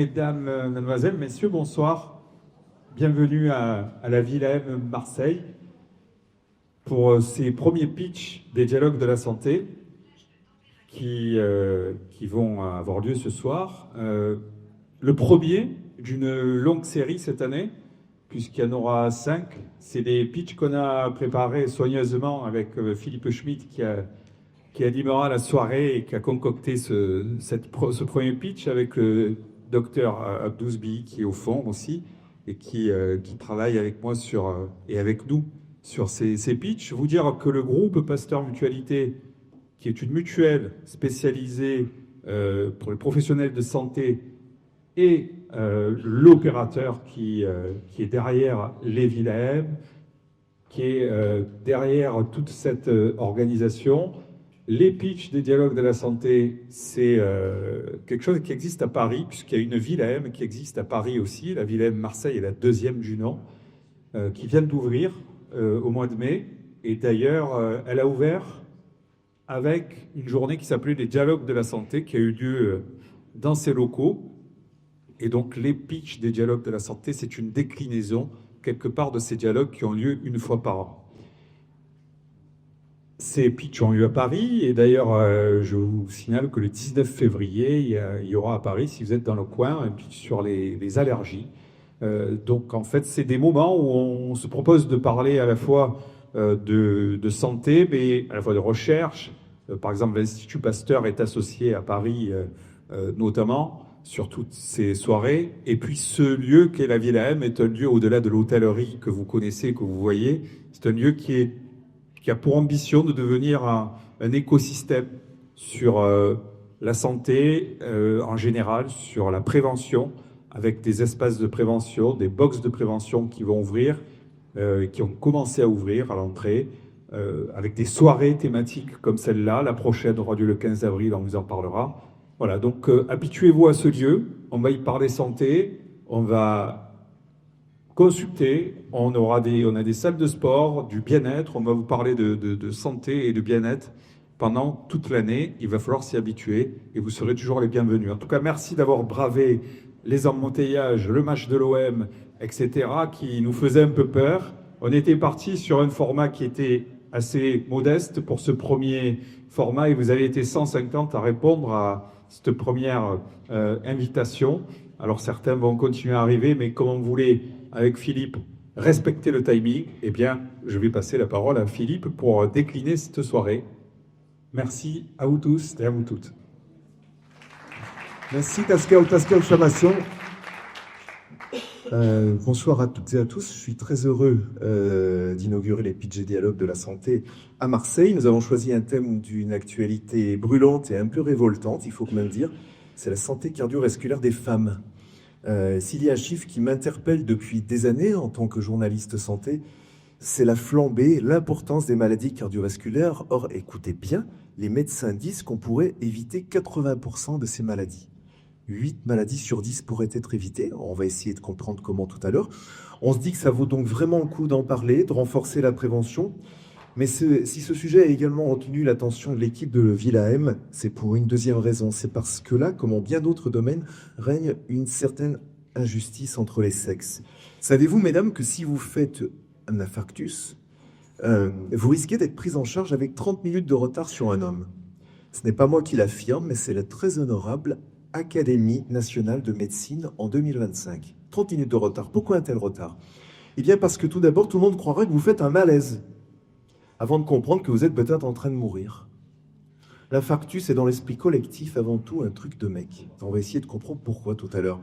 Mesdames, Mademoiselles, Messieurs, bonsoir. Bienvenue à la Villa M Marseille pour ces premiers pitchs des dialogues de la santé qui vont avoir lieu ce soir. Le premier d'une longue série cette année, puisqu'il y en aura 5. C'est des pitchs qu'on a préparés soigneusement avec Philippe Schmitt qui animera la soirée et qui a concocté ce premier pitch avec le docteur Abdouzbi qui est au fond aussi et qui travaille avec moi et avec nous sur ces pitchs. Vous dire que le groupe Pasteur Mutualité, qui est une mutuelle spécialisée pour les professionnels de santé, et l'opérateur qui est derrière les Villas M, qui est derrière toute cette organisation. Les pitchs des dialogues de la santé, c'est quelque chose qui existe à Paris, puisqu'il y a une Villa M qui existe à Paris aussi. La Villa M Marseille est la deuxième du nom, qui vient d'ouvrir au mois de mai. Et d'ailleurs, elle a ouvert avec une journée qui s'appelait les dialogues de la santé, qui a eu lieu dans ses locaux. Et donc, les pitchs des dialogues de la santé, c'est une déclinaison, quelque part, de ces dialogues qui ont lieu une fois par an. Ces pitchs ont lieu à Paris, et d'ailleurs, je vous signale que le 19 février, il y aura à Paris, si vous êtes dans le coin, un pitch sur les allergies. Donc, en fait, c'est des moments où on se propose de parler à la fois de santé, mais à la fois de recherche. Par exemple, l'Institut Pasteur est associé à Paris, notamment, sur toutes ces soirées. Et puis ce lieu qu'est la Villa M est un lieu au-delà de l'hôtellerie que vous connaissez, que vous voyez. C'est un lieu qui a pour ambition de devenir un écosystème sur la santé en général, sur la prévention, avec des espaces de prévention, des box de prévention qui vont ouvrir, qui ont commencé à ouvrir à l'entrée, avec des soirées thématiques comme celle-là. La prochaine aura lieu le 15 avril, on vous en parlera. Voilà, donc habituez-vous à ce lieu, on va y parler santé, on va consulter, on a des salles de sport, du bien-être, on va vous parler de santé et de bien-être pendant toute l'année. Il va falloir s'y habituer et vous serez toujours les bienvenus. En tout cas, merci d'avoir bravé les embouteillages, le match de l'OM, etc., qui nous faisait un peu peur. On était parti sur un format qui était assez modeste pour ce premier format et vous avez été 150 à répondre à cette première invitation. Alors certains vont continuer à arriver, mais comme on voulait, avec Philippe, respecter le timing, eh bien, je vais passer la parole à Philippe pour décliner cette soirée. Merci à vous tous et à vous toutes. Merci Taskel Chamation. Bonsoir à toutes et à tous. Je suis très heureux d'inaugurer les pitchs et dialogues de la santé à Marseille. Nous avons choisi un thème d'une actualité brûlante et un peu révoltante, il faut quand même dire. C'est la santé cardiovasculaire des femmes. S'il y a un chiffre qui m'interpelle depuis des années en tant que journaliste santé, c'est la flambée, l'importance des maladies cardiovasculaires. Or, écoutez bien, les médecins disent qu'on pourrait éviter 80% de ces maladies. 8 maladies sur 10 pourraient être évitées. On va essayer de comprendre comment tout à l'heure. On se dit que ça vaut donc vraiment le coup d'en parler, de renforcer la prévention. Mais si ce sujet a également retenu l'attention de l'équipe de Villa M, c'est pour une deuxième raison. C'est parce que là, comme en bien d'autres domaines, règne une certaine injustice entre les sexes. Savez-vous, mesdames, que si vous faites un infarctus, vous risquez d'être prise en charge avec 30 minutes de retard sur un homme. Ce n'est pas moi qui l'affirme, mais c'est la très honorable Académie nationale de médecine en 2025. 30 minutes de retard. Pourquoi un tel retard? Eh bien parce que tout d'abord, tout le monde croirait que vous faites un malaise avant de comprendre que vous êtes peut-être en train de mourir. L'infarctus est dans l'esprit collectif avant tout un truc de mec. On va essayer de comprendre pourquoi tout à l'heure.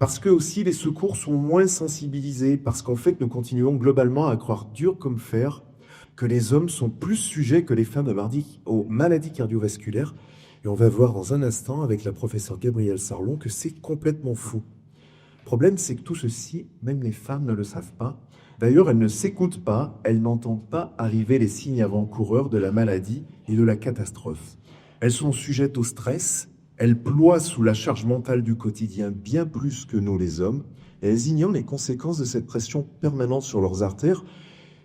Parce que aussi les secours sont moins sensibilisés, parce qu'en fait nous continuons globalement à croire dur comme fer que les hommes sont plus sujets que les femmes aux maladies cardiovasculaires. Et on va voir dans un instant avec la professeure Gabrielle Sarlon que c'est complètement fou. Le problème, c'est que tout ceci, même les femmes ne le savent pas. D'ailleurs, elles ne s'écoutent pas, elles n'entendent pas arriver les signes avant-coureurs de la maladie et de la catastrophe. Elles sont sujettes au stress, elles ploient sous la charge mentale du quotidien bien plus que nous les hommes, et elles ignorent les conséquences de cette pression permanente sur leurs artères.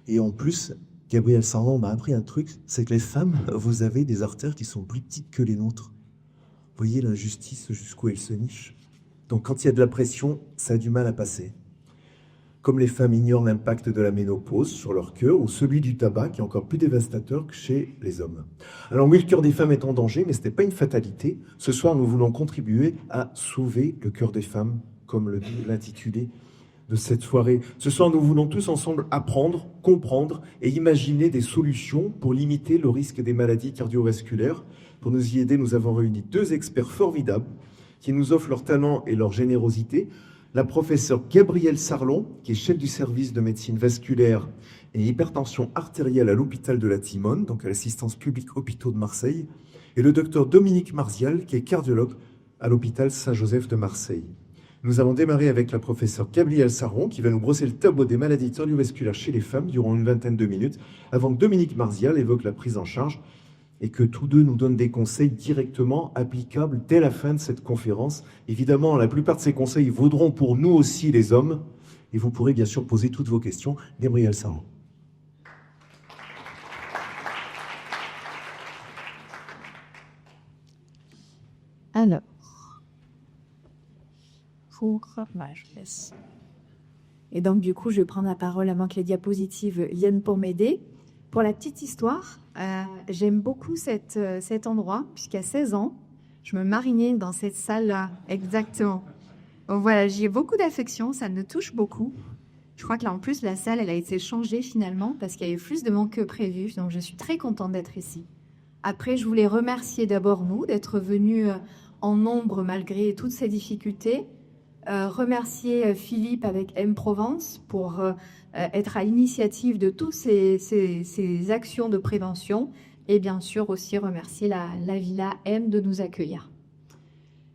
Et en plus, Gabrielle Sarlon m'a appris un truc, c'est que les femmes, vous avez des artères qui sont plus petites que les nôtres. Vous voyez l'injustice jusqu'où elle se niche. Donc quand il y a de la pression, ça a du mal à passer. Comme les femmes ignorent l'impact de la ménopause sur leur cœur ou celui du tabac qui est encore plus dévastateur que chez les hommes. Alors oui, le cœur des femmes est en danger, mais ce n'est pas une fatalité. Ce soir, nous voulons contribuer à sauver le cœur des femmes, comme l'intitulé de cette soirée. Ce soir, nous voulons tous ensemble apprendre, comprendre et imaginer des solutions pour limiter le risque des maladies cardiovasculaires. Pour nous y aider, nous avons réuni 2 experts formidables qui nous offrent leur talent et leur générosité. La professeure Gabrielle Sarlon, qui est chef du service de médecine vasculaire et hypertension artérielle à l'hôpital de la Timone, donc à l'assistance publique hôpitaux de Marseille, et le docteur Dominique Marzial, qui est cardiologue à l'hôpital Saint-Joseph de Marseille. Nous allons démarrer avec la professeure Gabrielle Sarlon, qui va nous brosser le tableau des maladies cardiovasculaires chez les femmes durant une vingtaine de minutes, avant que Dominique Marzial évoque la prise en charge et que tous deux nous donnent des conseils directement applicables dès la fin de cette conférence. Évidemment, la plupart de ces conseils vaudront pour nous aussi, les hommes, et vous pourrez bien sûr poser toutes vos questions. Gabrielle Sarlon. Alors, je laisse. Et donc, du coup, je vais prendre la parole avant que les diapositives viennent pour m'aider. Pour la petite histoire, j'aime beaucoup cet endroit, puisqu'à 16 ans, je me marinais dans cette salle-là, exactement. Donc voilà, j'y ai beaucoup d'affection, ça me touche beaucoup. Je crois que là, en plus, la salle, elle a été changée finalement, parce qu'il y avait plus de monde que prévu, donc je suis très contente d'être ici. Après, je voulais remercier d'abord vous d'être venus en nombre malgré toutes ces difficultés. Remercier Philippe avec M Provence pour être à l'initiative de toutes ces actions de prévention et bien sûr aussi remercier la Villa M de nous accueillir.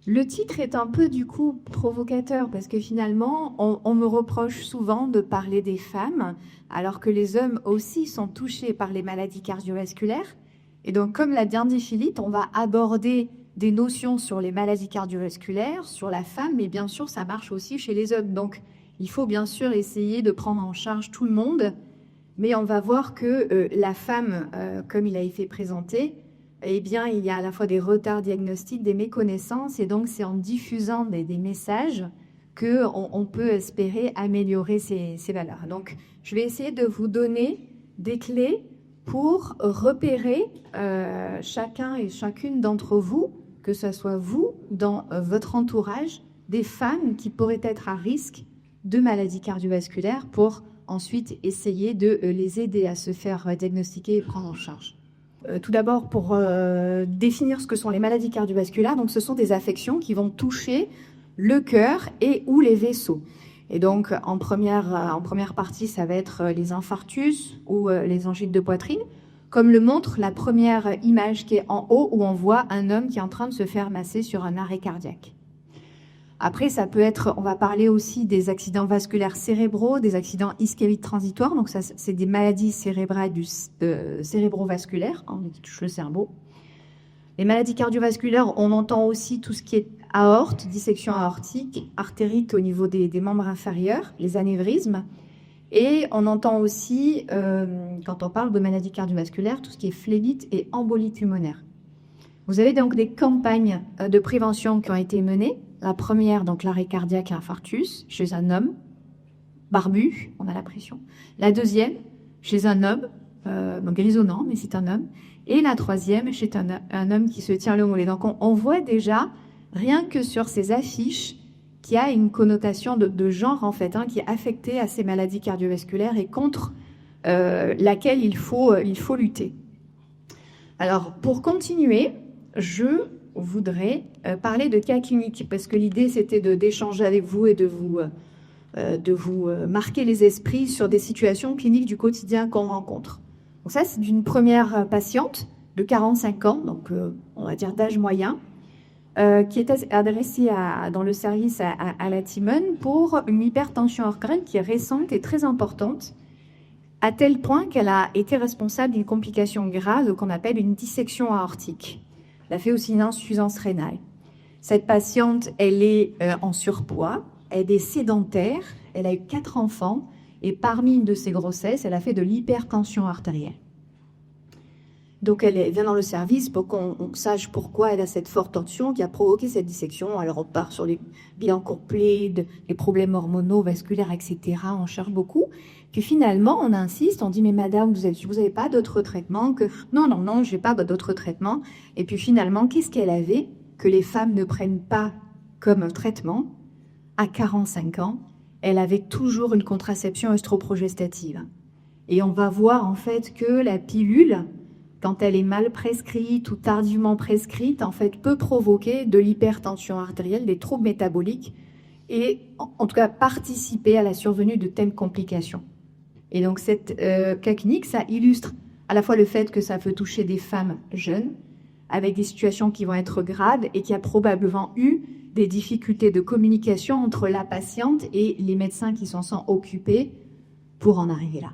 Le titre est un peu du coup provocateur parce que finalement on me reproche souvent de parler des femmes alors que les hommes aussi sont touchés par les maladies cardiovasculaires et donc comme l'a bien dit Philippe, on va aborder des notions sur les maladies cardiovasculaires, sur la femme, mais bien sûr, ça marche aussi chez les hommes. Donc, il faut bien sûr essayer de prendre en charge tout le monde, mais on va voir que la femme, comme il a été présenté, eh bien, il y a à la fois des retards diagnostiques, des méconnaissances, et donc c'est en diffusant des messages qu'on peut espérer améliorer ces valeurs. Donc, je vais essayer de vous donner des clés pour repérer chacun et chacune d'entre vous, que ce soit vous, dans votre entourage, des femmes qui pourraient être à risque de maladies cardiovasculaires pour ensuite essayer de les aider à se faire diagnostiquer et prendre en charge. Tout d'abord, pour définir ce que sont les maladies cardiovasculaires, donc ce sont des affections qui vont toucher le cœur et ou les vaisseaux. Et donc, en première partie, ça va être les infarctus ou les angites de poitrine, comme le montre la première image qui est en haut où on voit un homme qui est en train de se faire masser sur un arrêt cardiaque. Après, ça peut être, on va parler aussi des accidents vasculaires cérébraux, des accidents ischémiques transitoires, donc ça, c'est des maladies cérébrales cérébrovasculaires, qui touchent le cerveau. Les maladies cardiovasculaires, on entend aussi tout ce qui est aorte, dissection aortique, artérite au niveau des membres inférieurs, les anévrismes. Et on entend aussi, quand on parle de maladies cardiovasculaires, tout ce qui est phlébite et embolie pulmonaire. Vous avez donc des campagnes de prévention qui ont été menées. La première, donc l'arrêt cardiaque et infarctus, chez un homme barbu, on a la pression. La deuxième, chez un homme, donc grisonnant, mais c'est un homme. Et la troisième, chez un homme qui se tient le mollet. Donc on voit déjà, rien que sur ces affiches, qu'il y a une connotation de genre, en fait, qui est affectée à ces maladies cardiovasculaires et contre laquelle il faut lutter. Alors, pour continuer, je voudrais parler de cas cliniques, parce que l'idée, c'était d'échanger avec vous et de vous marquer les esprits sur des situations cliniques du quotidien qu'on rencontre. Donc ça, c'est d'une première patiente de 45 ans, donc on va dire d'âge moyen, qui est adressée dans le service à la Timone pour une hypertension artérielle qui est récente et très importante, à tel point qu'elle a été responsable d'une complication grave qu'on appelle une dissection aortique. Elle a fait aussi une insuffisance rénale. Cette patiente, elle est en surpoids, elle est sédentaire, elle a eu 4 enfants, et parmi une de ses grossesses, elle a fait de l'hypertension artérielle. Donc elle vient dans le service pour qu'on sache pourquoi elle a cette forte tension qui a provoqué cette dissection. Alors on part sur les bilans complets, les problèmes hormonaux, vasculaires, etc. On cherche beaucoup. Puis finalement, on insiste, on dit mais madame, vous avez pas d'autres traitements que... Non, j'ai pas d'autres traitements. Et puis finalement, qu'est-ce qu'elle avait que les femmes ne prennent pas comme traitement? À 45 ans, elle avait toujours une contraception œstroprogestative. Et on va voir en fait que la pilule, quand elle est mal prescrite ou tardivement prescrite, en fait, peut provoquer de l'hypertension artérielle, des troubles métaboliques et en tout cas participer à la survenue de telles complications. Et donc cette cas clinique, ça illustre à la fois le fait que ça peut toucher des femmes jeunes avec des situations qui vont être graves et qui a probablement eu des difficultés de communication entre la patiente et les médecins qui s'en sont occupés pour en arriver là.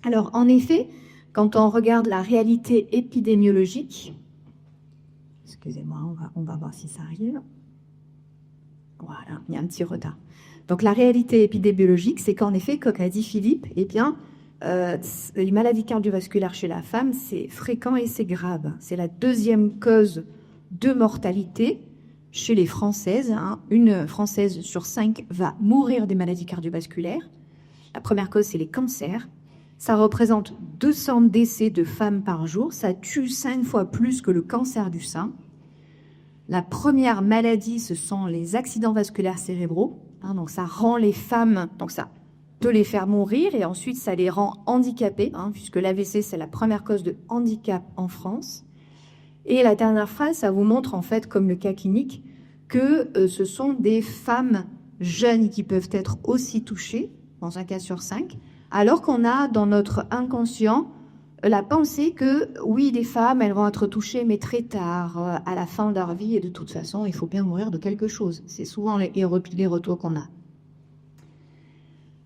Alors en effet, quand on regarde la réalité épidémiologique, excusez-moi, on va voir si ça arrive. Voilà, il y a un petit retard. Donc la réalité épidémiologique, c'est qu'en effet, comme a dit Philippe, eh bien, les maladies cardiovasculaires chez la femme, c'est fréquent et c'est grave. C'est la deuxième cause de mortalité chez les Françaises. Une Française sur 5 va mourir des maladies cardiovasculaires. La première cause, c'est les cancers. Ça représente 200 décès de femmes par jour. Ça tue 5 fois plus que le cancer du sein. La première maladie, ce sont les accidents vasculaires cérébraux. Donc ça rend les femmes, donc ça peut les faire mourir et ensuite ça les rend handicapées, puisque l'AVC, c'est la première cause de handicap en France. Et la dernière phrase, ça vous montre en fait, comme le cas clinique, que ce sont des femmes jeunes qui peuvent être aussi touchées, dans un cas sur 5, alors qu'on a dans notre inconscient la pensée que oui, les femmes, elles vont être touchées, mais très tard, à la fin de leur vie, et de toute façon, il faut bien mourir de quelque chose. C'est souvent les retours qu'on a.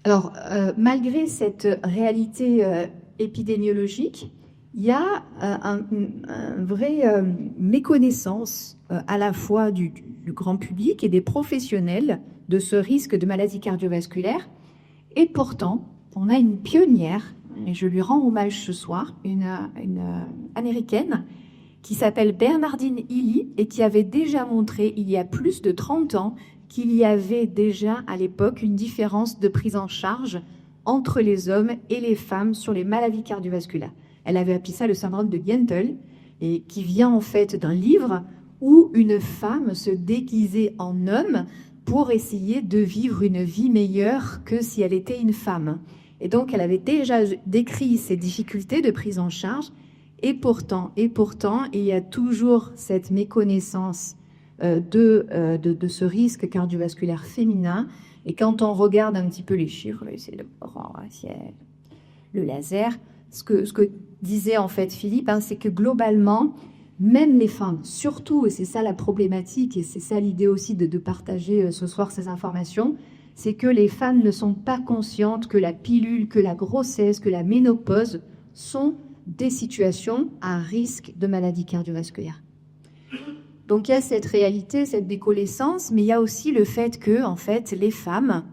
Alors, malgré cette réalité épidémiologique, il y a une vraie méconnaissance à la fois du grand public et des professionnels de ce risque de maladie cardiovasculaire. Et pourtant, on a une pionnière, et je lui rends hommage ce soir, une américaine qui s'appelle Bernardine Healy et qui avait déjà montré il y a plus de 30 ans qu'il y avait déjà à l'époque une différence de prise en charge entre les hommes et les femmes sur les maladies cardiovasculaires. Elle avait appelé ça le syndrome de Gentle et qui vient en fait d'un livre où une femme se déguisait en homme pour essayer de vivre une vie meilleure que si elle était une femme. Et donc, elle avait déjà décrit ces difficultés de prise en charge. Et pourtant, il y a toujours cette méconnaissance de ce risque cardiovasculaire féminin. Et quand on regarde un petit peu les chiffres, c'est le laser, ce que disait en fait Philippe, c'est que globalement, même les femmes, surtout, et c'est ça la problématique, et c'est ça l'idée aussi de partager ce soir ces informations, c'est que les femmes ne sont pas conscientes que la pilule, que la grossesse, que la ménopause sont des situations à risque de maladie cardiovasculaire. Donc il y a cette réalité, cette décollescence, mais il y a aussi le fait que, en fait, les femmes,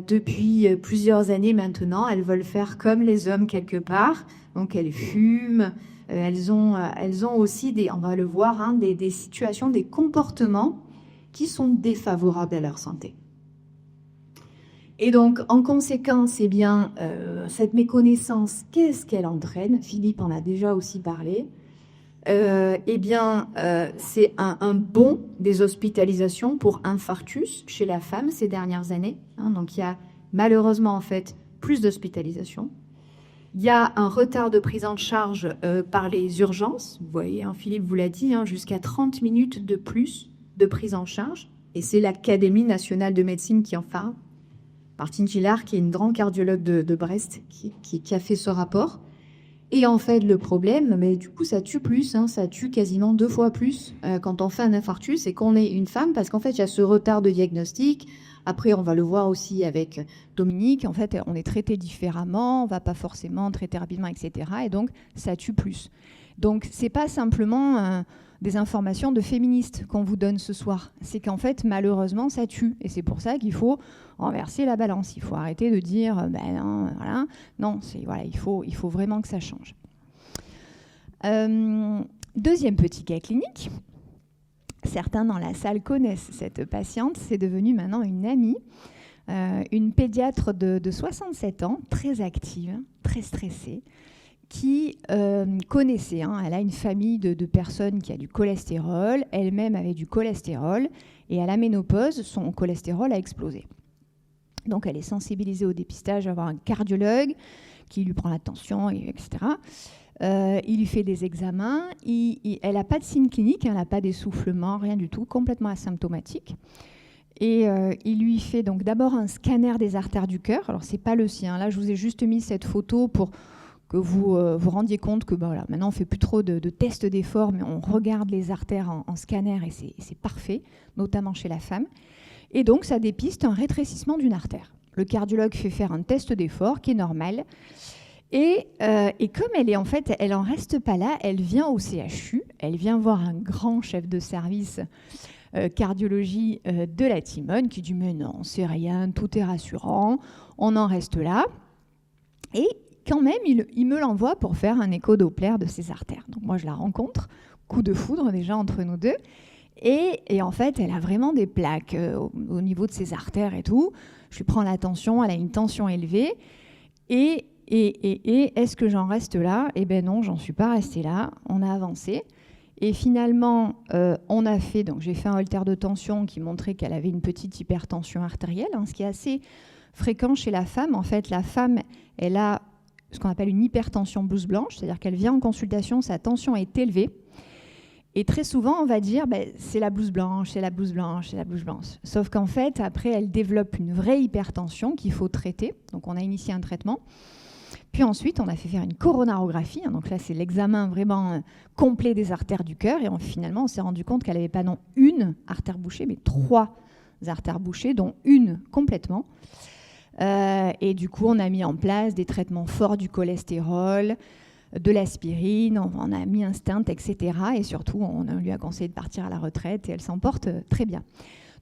depuis plusieurs années maintenant, elles veulent faire comme les hommes quelque part. Donc elles fument, elles ont aussi on va le voir, des situations, des comportements qui sont défavorables à leur santé. Et donc, en conséquence, eh bien, cette méconnaissance, qu'est-ce qu'elle entraîne? Philippe en a déjà aussi parlé. Eh bien, c'est un bond des hospitalisations pour infarctus chez la femme ces dernières années. Donc, il y a malheureusement, en fait, plus d'hospitalisations. Il y a un retard de prise en charge par les urgences. Vous voyez, Philippe vous l'a dit, jusqu'à 30 minutes de plus de prise en charge. Et c'est l'Académie nationale de médecine qui en parle. Martine Gillard, qui est une grande cardiologue de Brest, qui a fait ce rapport. Et en fait, le problème, mais du coup, ça tue plus, ça tue quasiment 2 fois plus quand on fait un infarctus et qu'on est une femme, parce qu'en fait, il y a ce retard de diagnostic. Après, on va le voir aussi avec Dominique. En fait, on est traité différemment, on ne va pas forcément traiter rapidement, etc. Et donc, ça tue plus. Donc, ce n'est pas simplement des informations de féministes qu'on vous donne ce soir. C'est qu'en fait, malheureusement, ça tue. Et c'est pour ça qu'il faut renverser la balance. Il faut arrêter de dire non, voilà. Non, il faut vraiment que ça change. Deuxième petit cas clinique. Certains dans la salle connaissent cette patiente. C'est devenu maintenant une amie. Une pédiatre de 67 ans, très active, très stressée, qui connaissait, elle a une famille de personnes qui a du cholestérol, elle-même avait du cholestérol, et à la ménopause, son cholestérol a explosé. Donc elle est sensibilisée au dépistage, à avoir un cardiologue qui lui prend la tension, etc. Il lui fait des examens, elle n'a pas de signes cliniques, elle n'a pas d'essoufflement, rien du tout, complètement asymptomatique. Et il lui fait donc d'abord un scanner des artères du cœur. Alors c'est pas le sien, là je vous ai juste mis cette photo pour que vous vous rendiez compte que voilà, maintenant on ne fait plus trop de tests d'effort, mais on regarde les artères en scanner et c'est parfait, notamment chez la femme. Et donc ça dépiste un rétrécissement d'une artère. Le cardiologue fait faire un test d'effort qui est normal. Et comme elle en reste pas là, elle vient au CHU, elle vient voir un grand chef de service cardiologie de la Timone qui dit mais non, c'est rien, tout est rassurant, on en reste là. Et quand même, il me l'envoie pour faire un écho Doppler de ses artères. Donc moi, je la rencontre, coup de foudre déjà entre nous deux. Et en fait, elle a vraiment des plaques au niveau de ses artères et tout. Je lui prends la tension, elle a une tension élevée. Et est-ce que j'en reste là ? Eh bien non, j'en suis pas restée là. On a avancé. Et finalement, j'ai fait un holter de tension qui montrait qu'elle avait une petite hypertension artérielle, ce qui est assez fréquent chez la femme. En fait, la femme, elle a ce qu'on appelle une hypertension blouse blanche, c'est-à-dire qu'elle vient en consultation, sa tension est élevée. Et très souvent, on va dire, c'est la blouse blanche, c'est la blouse blanche, c'est la blouse blanche. Sauf qu'en fait, après, elle développe une vraie hypertension qu'il faut traiter. Donc, on a initié un traitement. Puis ensuite, on a fait faire une coronarographie. Donc là, c'est l'examen vraiment complet des artères du cœur. Et finalement, on s'est rendu compte qu'elle n'avait pas non une artère bouchée, mais 3 artères bouchées, dont une complètement. Et du coup, on a mis en place des traitements forts du cholestérol, de l'aspirine, on a mis un stent, etc. Et surtout, on lui a conseillé de partir à la retraite et elle s'en porte très bien.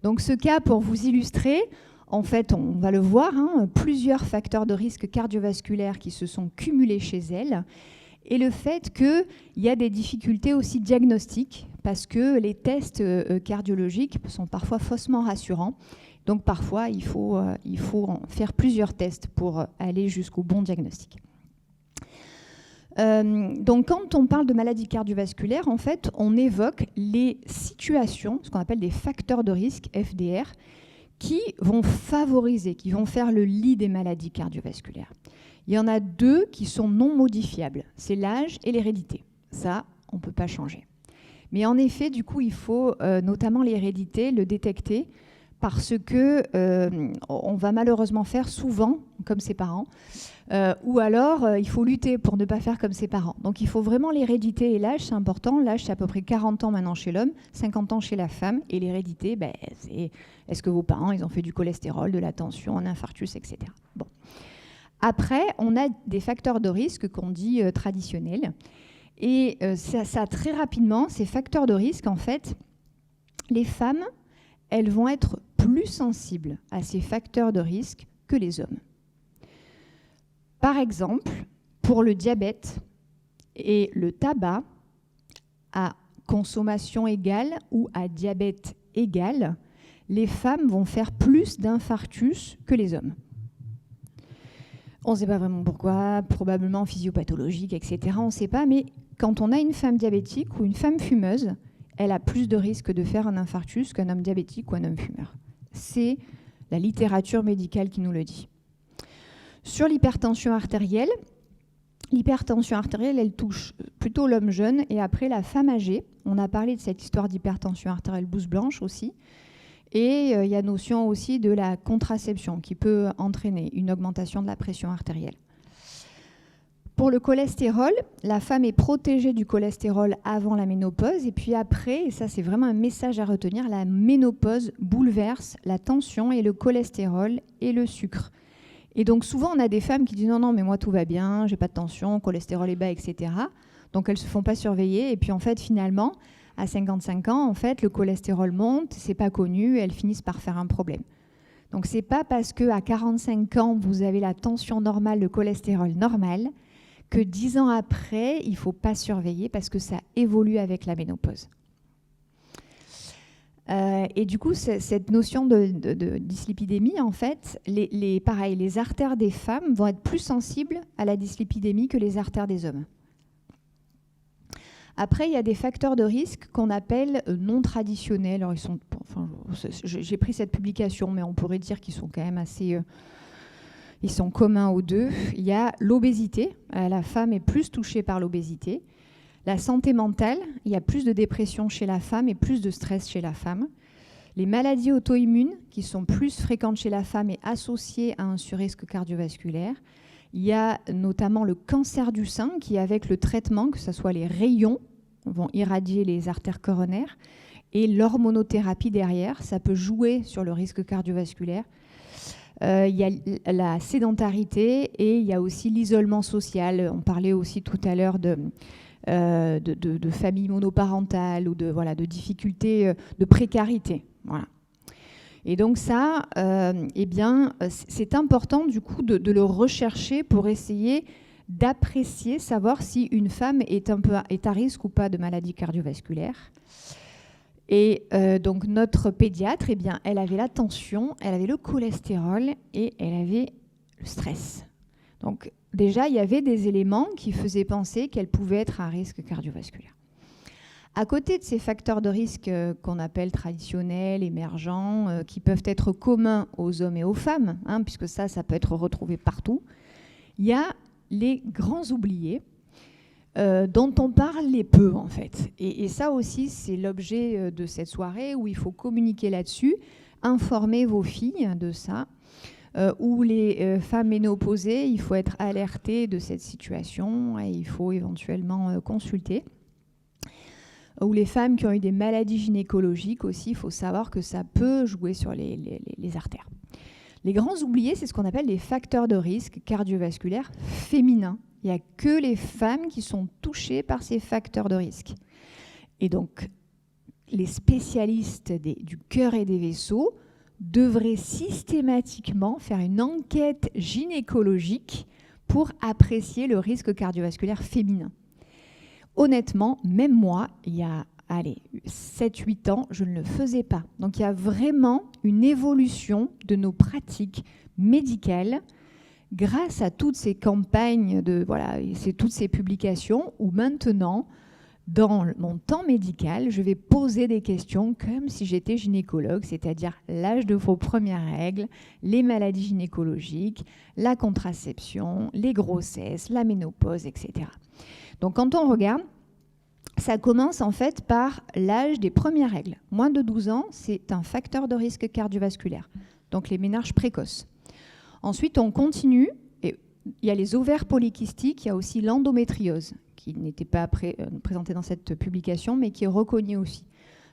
Donc ce cas, pour vous illustrer, en fait, on va le voir, plusieurs facteurs de risque cardiovasculaire qui se sont cumulés chez elle et le fait qu'il y a des difficultés aussi diagnostiques parce que les tests cardiologiques sont parfois faussement rassurants. Donc parfois, il faut faire plusieurs tests pour aller jusqu'au bon diagnostic. Donc quand on parle de maladie cardiovasculaire, en fait, on évoque les situations, ce qu'on appelle des facteurs de risque, FDR, qui vont favoriser, qui vont faire le lit des maladies cardiovasculaires. Il y en a 2 qui sont non modifiables, c'est l'âge et l'hérédité. Ça, on ne peut pas changer. Mais en effet, du coup, il faut notamment l'hérédité, le détecter, parce que on va malheureusement faire souvent comme ses parents, ou alors il faut lutter pour ne pas faire comme ses parents. Donc il faut vraiment l'hérédité et l'âge, c'est important. L'âge, c'est à peu près 40 ans maintenant chez l'homme, 50 ans chez la femme, et l'hérédité, c'est est-ce que vos parents, ils ont fait du cholestérol, de la tension, un infarctus, etc. Bon. Après, on a des facteurs de risque qu'on dit traditionnels, et ça très rapidement, ces facteurs de risque, en fait, les femmes, elles vont être plus sensibles à ces facteurs de risque que les hommes. Par exemple, pour le diabète et le tabac, à consommation égale ou à diabète égal, les femmes vont faire plus d'infarctus que les hommes. On ne sait pas vraiment pourquoi, probablement physiopathologique, etc. On ne sait pas, mais quand on a une femme diabétique ou une femme fumeuse, elle a plus de risque de faire un infarctus qu'un homme diabétique ou un homme fumeur. C'est la littérature médicale qui nous le dit. Sur l'hypertension artérielle, elle touche plutôt l'homme jeune et après la femme âgée. On a parlé de cette histoire d'hypertension artérielle blouse blanche aussi. Et il y a notion aussi de la contraception qui peut entraîner une augmentation de la pression artérielle. Pour le cholestérol, la femme est protégée du cholestérol avant la ménopause et puis après, et ça c'est vraiment un message à retenir, la ménopause bouleverse la tension et le cholestérol et le sucre. Et donc souvent on a des femmes qui disent non mais moi tout va bien, j'ai pas de tension, cholestérol est bas, etc. Donc elles se font pas surveiller et puis en fait finalement à 55 ans en fait le cholestérol monte, c'est pas connu et elles finissent par faire un problème. Donc c'est pas parce que à 45 ans vous avez la tension normale, le cholestérol normal que 10 ans après, il ne faut pas surveiller parce que ça évolue avec la ménopause. Et du coup, cette notion de dyslipidémie, en fait, pareil, les artères des femmes vont être plus sensibles à la dyslipidémie que les artères des hommes. Après, il y a des facteurs de risque qu'on appelle non traditionnels. Alors, j'ai pris cette publication, mais on pourrait dire qu'ils sont quand même assez... ils sont communs aux deux. Il y a l'obésité. La femme est plus touchée par l'obésité. La santé mentale, il y a plus de dépression chez la femme et plus de stress chez la femme. Les maladies auto-immunes, qui sont plus fréquentes chez la femme et associées à un surrisque cardiovasculaire. Il y a notamment le cancer du sein qui, avec le traitement, que ce soit les rayons, vont irradier les artères coronaires, et l'hormonothérapie derrière, ça peut jouer sur le risque cardiovasculaire. Il y a la sédentarité et il y a aussi l'isolement social. On parlait aussi tout à l'heure de familles monoparentales ou de difficultés de précarité. Voilà. Et donc ça, c'est important du coup de le rechercher pour essayer d'apprécier, savoir si une femme est à risque ou pas de maladie cardiovasculaire. Et donc notre pédiatre, elle avait la tension, elle avait le cholestérol et elle avait le stress. Donc déjà, il y avait des éléments qui faisaient penser qu'elle pouvait être à risque cardiovasculaire. À côté de ces facteurs de risque qu'on appelle traditionnels, émergents, qui peuvent être communs aux hommes et aux femmes, puisque ça peut être retrouvé partout, il y a les grands oubliés dont on parle peu en fait. Et ça aussi, c'est l'objet de cette soirée où il faut communiquer là-dessus, informer vos filles de ça, où les femmes ménopausées, il faut être alerté de cette situation et il faut éventuellement consulter. Ou les femmes qui ont eu des maladies gynécologiques aussi, il faut savoir que ça peut jouer sur les artères. Les grands oubliés, c'est ce qu'on appelle les facteurs de risque cardiovasculaires féminins. Il n'y a que les femmes qui sont touchées par ces facteurs de risque. Et donc, les spécialistes du cœur et des vaisseaux devraient systématiquement faire une enquête gynécologique pour apprécier le risque cardiovasculaire féminin. Honnêtement, même moi, il y a 7-8 ans, je ne le faisais pas. Donc il y a vraiment une évolution de nos pratiques médicales grâce à toutes ces campagnes, toutes ces publications où maintenant, dans mon temps médical, je vais poser des questions comme si j'étais gynécologue, c'est-à-dire l'âge de vos premières règles, les maladies gynécologiques, la contraception, les grossesses, la ménopause, etc. Donc quand on regarde, ça commence en fait par l'âge des premières règles. Moins de 12 ans, c'est un facteur de risque cardiovasculaire, donc les ménages précoces. Ensuite, on continue, et il y a les ovaires polykystiques, il y a aussi l'endométriose, qui n'était pas présenté dans cette publication, mais qui est reconnu aussi.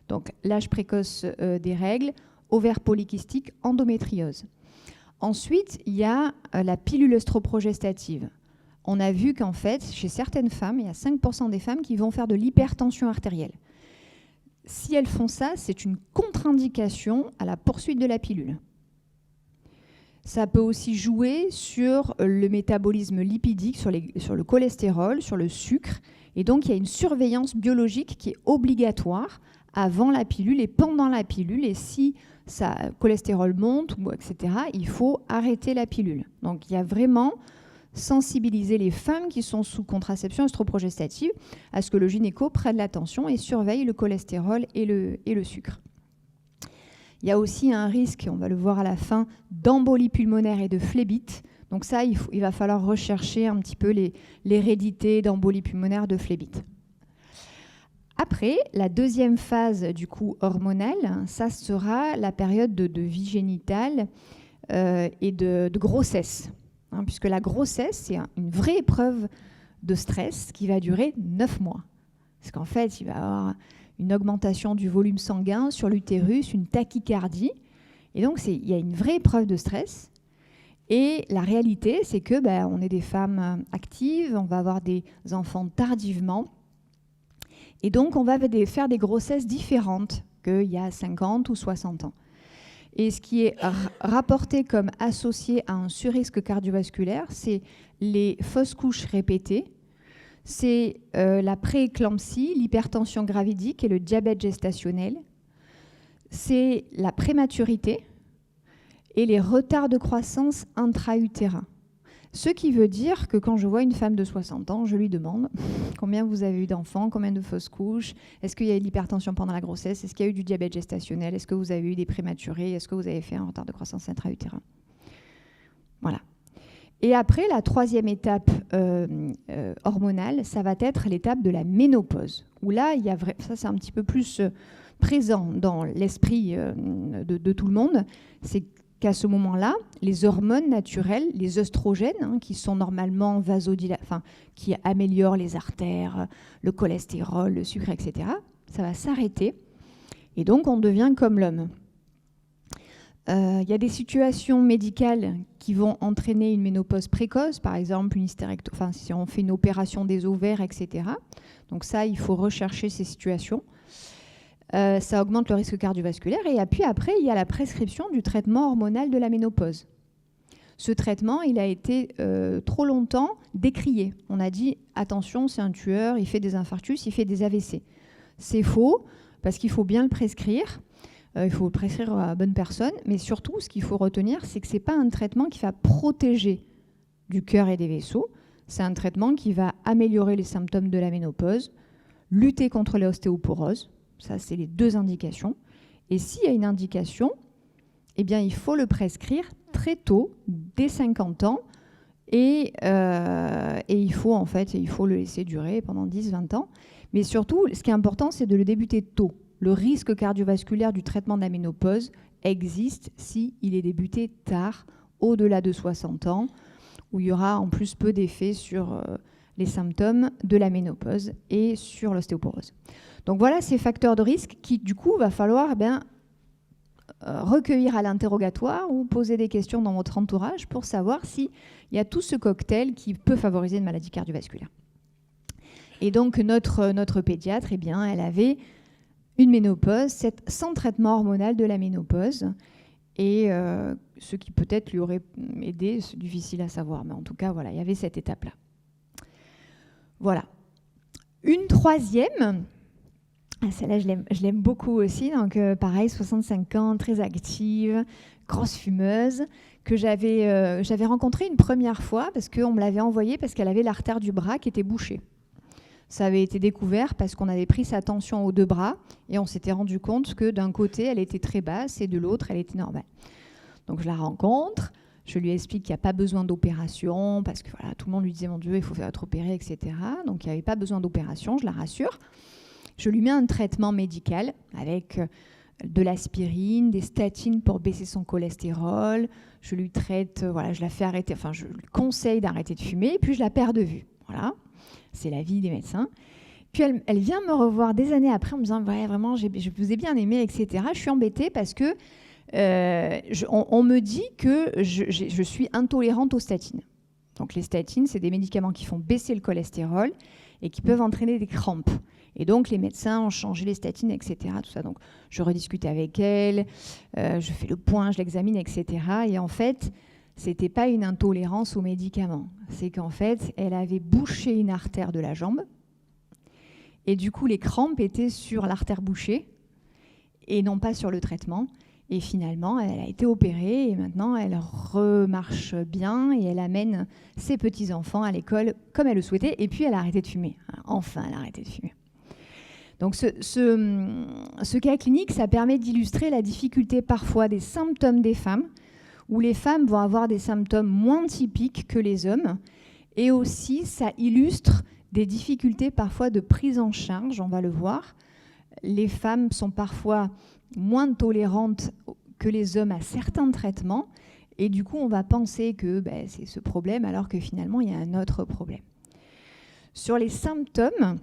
Donc l'âge précoce des règles, ovaires polykystiques, endométriose. Ensuite, il y a la pilule œstroprogestative. On a vu qu'en fait, chez certaines femmes, il y a 5% des femmes qui vont faire de l'hypertension artérielle. Si elles font ça, c'est une contre-indication à la poursuite de la pilule. Ça peut aussi jouer sur le métabolisme lipidique, sur le cholestérol, sur le sucre. Et donc, il y a une surveillance biologique qui est obligatoire avant la pilule et pendant la pilule. Et si le cholestérol monte, etc., il faut arrêter la pilule. Donc, il y a vraiment sensibiliser les femmes qui sont sous contraception œstroprogestative à ce que le gynéco prenne l'attention et surveille le cholestérol et le sucre. Il y a aussi un risque, on va le voir à la fin, d'embolie pulmonaire et de phlébite. Donc ça, il va falloir rechercher un petit peu l'hérédité d'embolie pulmonaire, de phlébite. Après, la deuxième phase du coup hormonale, ça sera la période de vie génitale et de grossesse. Puisque la grossesse, c'est une vraie épreuve de stress qui va durer 9 mois. Parce qu'en fait, il va y avoir une augmentation du volume sanguin sur l'utérus, une tachycardie. Et donc, il y a une vraie épreuve de stress. Et la réalité, c'est que on est des femmes actives, on va avoir des enfants tardivement. Et donc, on va faire des grossesses différentes qu'il y a 50 ou 60 ans. Et ce qui est rapporté comme associé à un surrisque cardiovasculaire, c'est les fausses couches répétées, c'est la prééclampsie, l'hypertension gravidique et le diabète gestationnel, c'est la prématurité et les retards de croissance intra-utérins. Ce qui veut dire que quand je vois une femme de 60 ans, je lui demande combien vous avez eu d'enfants, combien de fausses couches, est-ce qu'il y a eu de l'hypertension pendant la grossesse, est-ce qu'il y a eu du diabète gestationnel, est-ce que vous avez eu des prématurés, est-ce que vous avez fait un retard de croissance intra-utérin. Voilà. Et après, la troisième étape hormonale, ça va être l'étape de la ménopause, où là, ça c'est un petit peu plus présent dans l'esprit de tout le monde, c'est qu'à ce moment-là, les hormones naturelles, les œstrogènes, qui sont normalement qui améliorent les artères, le cholestérol, le sucre, etc., ça va s'arrêter. Et donc, on devient comme l'homme. Il y a des situations médicales qui vont entraîner une ménopause précoce, par exemple si on fait une opération des ovaires, etc. Donc ça, il faut rechercher ces situations. Ça augmente le risque cardiovasculaire. Et puis après, il y a la prescription du traitement hormonal de la ménopause. Ce traitement, il a été trop longtemps décrié. On a dit, attention, c'est un tueur, il fait des infarctus, il fait des AVC. C'est faux, parce qu'il faut bien le prescrire. Il faut le prescrire à la bonne personne. Mais surtout, ce qu'il faut retenir, c'est que ce n'est pas un traitement qui va protéger du cœur et des vaisseaux. C'est un traitement qui va améliorer les symptômes de la ménopause, lutter contre l'ostéoporose. Ça, c'est les deux indications. Et s'il y a une indication, eh bien, il faut le prescrire très tôt, dès 50 ans. Et il faut le laisser durer pendant 10-20 ans. Mais surtout, ce qui est important, c'est de le débuter tôt. Le risque cardiovasculaire du traitement de la ménopause existe s'il est débuté tard, au-delà de 60 ans, où il y aura en plus peu d'effets sur les symptômes de la ménopause et sur l'ostéoporose. Donc voilà ces facteurs de risque qui, du coup, va falloir recueillir à l'interrogatoire ou poser des questions dans votre entourage pour savoir s'il y a tout ce cocktail qui peut favoriser une maladie cardiovasculaire. Et donc notre pédiatre, eh bien, elle avait une ménopause sans traitement hormonal de la ménopause. Et ce qui peut-être lui aurait aidé, c'est difficile à savoir. Mais en tout cas, voilà, il y avait cette étape-là. Voilà. Une troisième... Celle-là, je l'aime beaucoup aussi. Donc, pareil, 65 ans, très active, grosse fumeuse, que j'avais rencontrée une première fois parce qu'on me l'avait envoyée parce qu'elle avait l'artère du bras qui était bouchée. Ça avait été découvert parce qu'on avait pris sa tension aux deux bras et on s'était rendu compte que d'un côté, elle était très basse et de l'autre, elle était normale. Donc, je la rencontre. Je lui explique qu'il n'y a pas besoin d'opération parce que voilà, tout le monde lui disait « Mon Dieu, il faut être opéré, etc. » Donc, il n'y avait pas besoin d'opération, je la rassure. Je lui mets un traitement médical avec de l'aspirine, des statines pour baisser son cholestérol. Je lui traite, je la fais arrêter, je lui conseille d'arrêter de fumer, et puis je la perds de vue. Voilà, c'est la vie des médecins. Puis elle vient me revoir des années après en me disant « Ouais, vraiment, je vous ai bien aimé, etc. » Je suis embêtée parce que on me dit que je suis intolérante aux statines. Donc les statines, c'est des médicaments qui font baisser le cholestérol et qui peuvent entraîner des crampes. Et donc, les médecins ont changé les statines, etc. Tout ça. Donc, je rediscute avec elle, je fais le point, je l'examine, etc. Et en fait, ce n'était pas une intolérance aux médicaments. C'est qu'en fait, elle avait bouché une artère de la jambe. Et du coup, les crampes étaient sur l'artère bouchée et non pas sur le traitement. Et finalement, elle a été opérée et maintenant, elle remarche bien et elle amène ses petits-enfants à l'école comme elle le souhaitait. Et puis, elle a arrêté de fumer. Enfin, elle a arrêté de fumer. Donc ce cas clinique, ça permet d'illustrer la difficulté parfois des symptômes des femmes, où les femmes vont avoir des symptômes moins typiques que les hommes. Et aussi, ça illustre des difficultés parfois de prise en charge, on va le voir. Les femmes sont parfois moins tolérantes que les hommes à certains traitements. Et du coup, on va penser que c'est ce problème, alors que finalement, il y a un autre problème. Sur les symptômes...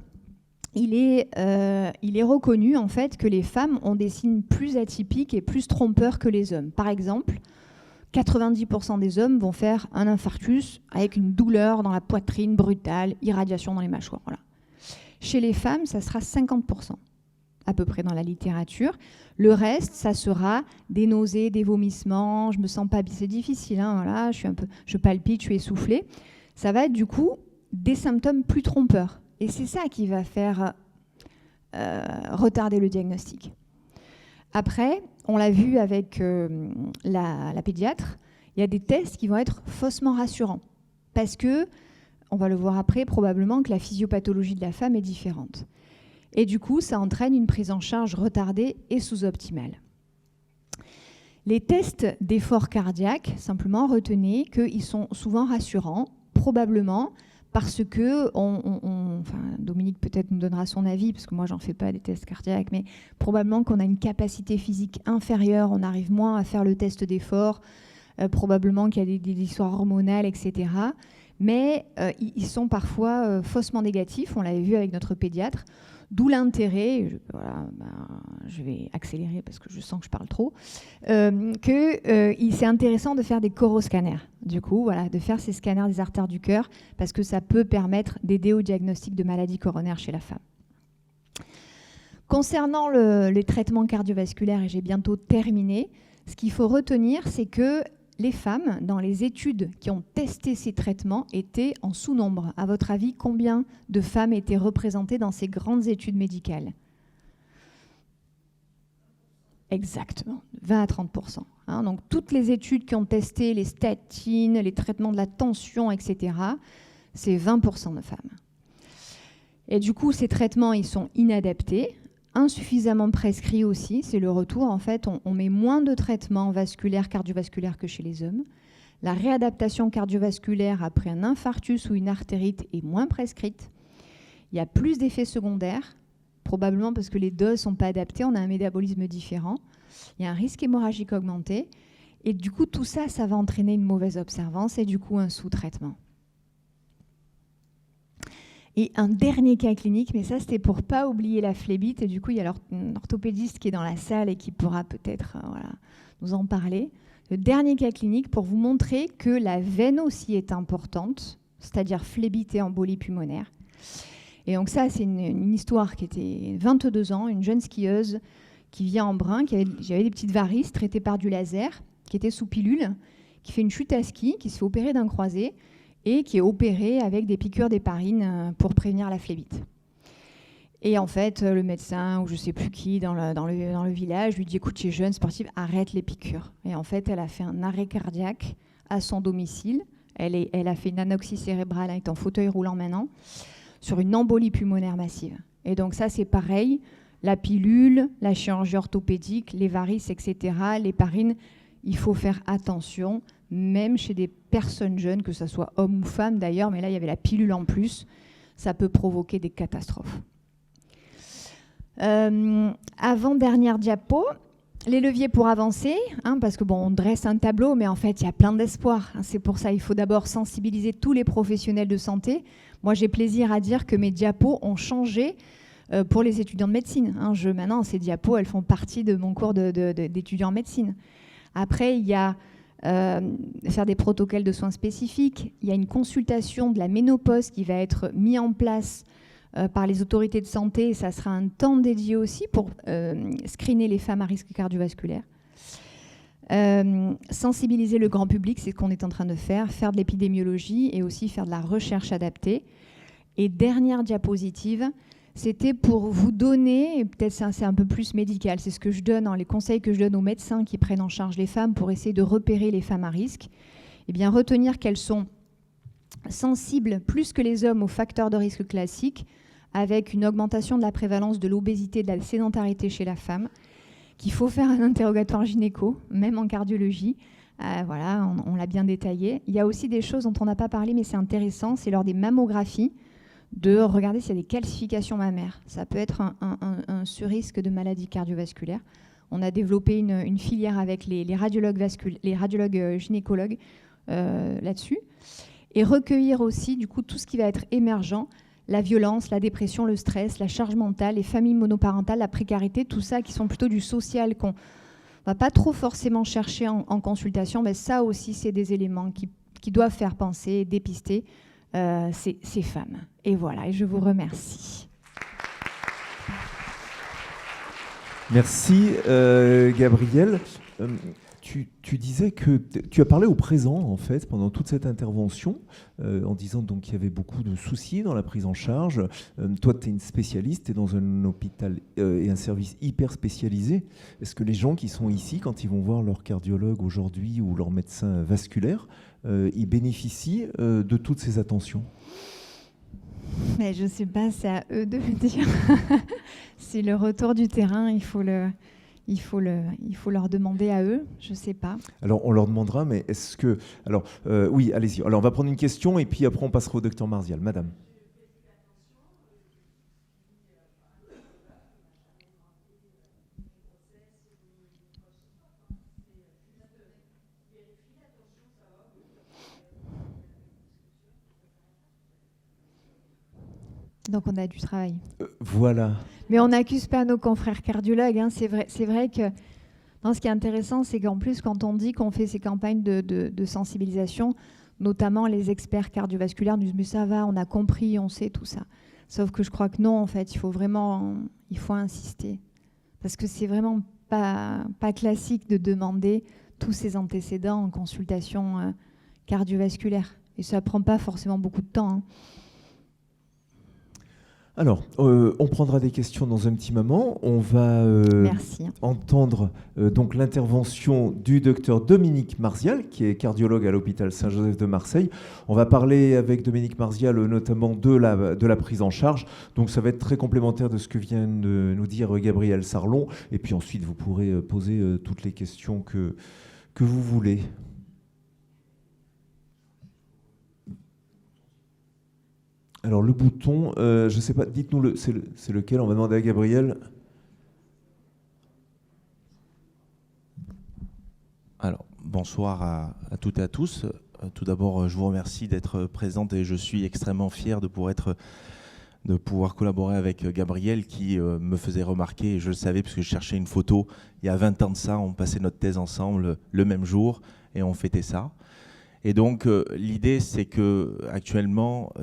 Il est reconnu en fait que les femmes ont des signes plus atypiques et plus trompeurs que les hommes. Par exemple, 90% des hommes vont faire un infarctus avec une douleur dans la poitrine brutale, irradiation dans les mâchoires. Voilà. Chez les femmes, ça sera 50%. à peu près dans la littérature. Le reste, ça sera des nausées, des vomissements, je me sens pas bien, c'est difficile, hein, voilà, je palpite, je suis essoufflée. Ça va être du coup des symptômes plus trompeurs. Et c'est ça qui va faire retarder le diagnostic. Après, on l'a vu avec la pédiatre, il y a des tests qui vont être faussement rassurants. Parce que, on va le voir après, probablement que la physiopathologie de la femme est différente. Et du coup, ça entraîne une prise en charge retardée et sous-optimale. Les tests d'effort cardiaque, simplement retenez qu'ils sont souvent rassurants, probablement parce que, Dominique peut-être nous donnera son avis, parce que moi j'en fais pas des tests cardiaques, mais probablement qu'on a une capacité physique inférieure, on arrive moins à faire le test d'effort, probablement qu'il y a des histoires hormonales, etc. Mais ils sont parfois faussement négatifs, on l'avait vu avec notre pédiatre, d'où l'intérêt, je vais accélérer parce que je sens que je parle trop, c'est intéressant de faire des coroscanners, du coup, voilà, de faire ces scanners des artères du cœur, parce que ça peut permettre d'aider au diagnostic de maladie coronaire chez la femme. Concernant les traitements cardiovasculaires, et j'ai bientôt terminé, ce qu'il faut retenir, c'est que les femmes, dans les études qui ont testé ces traitements, étaient en sous-nombre. À votre avis, combien de femmes étaient représentées dans ces grandes études médicales ? Exactement, 20 à 30%. Hein, donc, toutes les études qui ont testé les statines, les traitements de la tension, etc., c'est 20% de femmes. Et du coup, ces traitements, ils sont inadaptés, insuffisamment prescrits aussi, c'est le retour. En fait, on met moins de traitements vasculaires, cardiovasculaires que chez les hommes. La réadaptation cardiovasculaire après un infarctus ou une artérite est moins prescrite. Il y a plus d'effets secondaires, probablement parce que les doses ne sont pas adaptées, on a un métabolisme différent. Il y a un risque hémorragique augmenté. Et du coup, tout ça, ça va entraîner une mauvaise observance et du coup, un sous-traitement. Et un dernier cas clinique, mais ça c'était pour ne pas oublier la phlébite, et du coup il y a l'orthopédiste qui est dans la salle et qui pourra peut-être nous en parler. Le dernier cas clinique pour vous montrer que la veine aussi est importante, c'est-à-dire phlébite et embolie pulmonaire. Et donc ça c'est une histoire qui était 22 ans, une jeune skieuse qui vient en Brun, j'avais des petites varices traitées par du laser, qui était sous pilule, qui fait une chute à ski, qui se fait opérer d'un croisé, et qui est opéré avec des piqûres d'héparine pour prévenir la phlébite. Et en fait, le médecin, ou je ne sais plus qui, dans le village, lui dit « Écoute, tu es jeune, sportive, arrête les piqûres ». Et en fait, elle a fait un arrêt cardiaque à son domicile. Elle a fait une anoxie cérébrale, elle est en fauteuil roulant maintenant, sur une embolie pulmonaire massive. Et donc ça, c'est pareil, la pilule, la chirurgie orthopédique, les varices, etc., l'héparine, il faut faire attention, même chez des personnes jeunes, que ce soit homme ou femme d'ailleurs, mais là il y avait la pilule en plus, ça peut provoquer des catastrophes. Avant-dernière diapo, les leviers pour avancer, parce que on dresse un tableau, mais en fait il y a plein d'espoir. C'est pour ça qu'il faut d'abord sensibiliser tous les professionnels de santé. Moi j'ai plaisir à dire que mes diapos ont changé pour les étudiants de médecine. Maintenant ces diapos, elles font partie de mon cours d'étudiants en médecine. Après, il y a faire des protocoles de soins spécifiques. Il y a une consultation de la ménopause qui va être mise en place par les autorités de santé. Ça sera un temps dédié aussi pour screener les femmes à risque cardiovasculaire. Sensibiliser le grand public, c'est ce qu'on est en train de faire de l'épidémiologie et aussi faire de la recherche adaptée. Et dernière diapositive, c'était pour vous donner, et peut-être c'est un peu plus médical, c'est ce que je donne, les conseils que je donne aux médecins qui prennent en charge les femmes pour essayer de repérer les femmes à risque. Eh bien, retenir qu'elles sont sensibles plus que les hommes aux facteurs de risque classiques, avec une augmentation de la prévalence de l'obésité et de la sédentarité chez la femme, qu'il faut faire un interrogatoire gynéco, même en cardiologie. Voilà, on l'a bien détaillé. Il y a aussi des choses dont on n'a pas parlé, mais c'est intéressant, c'est lors des mammographies, de regarder s'il y a des calcifications mammaires. Ça peut être un surrisque de maladie cardiovasculaire. On a développé une filière avec les radiologues gynécologues là-dessus. Et recueillir aussi du coup tout ce qui va être émergent, la violence, la dépression, le stress, la charge mentale, les familles monoparentales, la précarité, tout ça qui sont plutôt du social qu'on ne va pas trop forcément chercher en consultation, mais ça aussi c'est des éléments qui doivent faire penser, dépister ces femmes. Et voilà, et je vous remercie. Merci, Gabriel. Tu disais que tu as parlé au présent, en fait, pendant toute cette intervention, en disant donc qu'il y avait beaucoup de soucis dans la prise en charge. Toi, tu es une spécialiste, tu es dans un hôpital et un service hyper spécialisé. Est-ce que les gens qui sont ici, quand ils vont voir leur cardiologue aujourd'hui ou leur médecin vasculaire, ils bénéficient de toutes ces attentions ? Mais je ne sais pas, c'est à eux de me dire. C'est le retour du terrain, il faut leur demander à eux, je ne sais pas. Alors, on leur demandera, mais est-ce que... Alors, oui, allez-y. Alors, on va prendre une question et puis après, on passera au docteur Marzial. Madame. Donc, on a du travail. Voilà. Mais on n'accuse pas nos confrères cardiologues. Hein. C'est vrai que non, ce qui est intéressant, c'est qu'en plus, quand on dit qu'on fait ces campagnes de sensibilisation, notamment les experts cardiovasculaires nous disent « mais ça va, on a compris, on sait tout ça ». Sauf que je crois que non, en fait, il faut insister. Parce que c'est vraiment pas classique de demander tous ces antécédents en consultation cardiovasculaire. Et ça ne prend pas forcément beaucoup de temps. Hein. Alors, on prendra des questions dans un petit moment. On va entendre donc l'intervention du docteur Dominique Marzial, qui est cardiologue à l'hôpital Saint-Joseph de Marseille. On va parler avec Dominique Marzial notamment de la prise en charge. Donc, ça va être très complémentaire de ce que vient de nous dire Gabriel Sarlon. Et puis ensuite, vous pourrez poser toutes les questions que vous voulez. Alors le bouton, je ne sais pas, dites-nous, c'est lequel? On va demander à Gabriel. Alors, bonsoir à toutes et à tous. Tout d'abord, je vous remercie d'être présente et je suis extrêmement fier de pouvoir collaborer avec Gabriel qui me faisait remarquer, et je le savais parce que je cherchais une photo, il y a 20 ans de ça, on passait notre thèse ensemble le même jour et on fêtait ça. Et donc, l'idée, c'est que actuellement,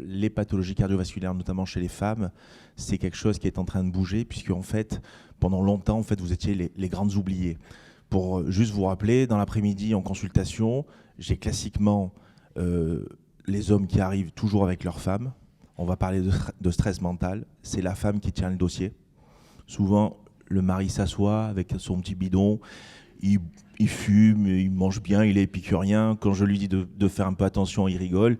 les pathologies cardiovasculaires, notamment chez les femmes, c'est quelque chose qui est en train de bouger, puisque en fait, pendant longtemps, en fait, vous étiez les grandes oubliées. Pour juste vous rappeler, dans l'après-midi, en consultation, j'ai classiquement les hommes qui arrivent toujours avec leurs femmes. On va parler de stress mental. C'est la femme qui tient le dossier. Souvent, le mari s'assoit avec son petit bidon. Il fume, il mange bien, il est épicurien. Quand je lui dis de faire un peu attention, il rigole.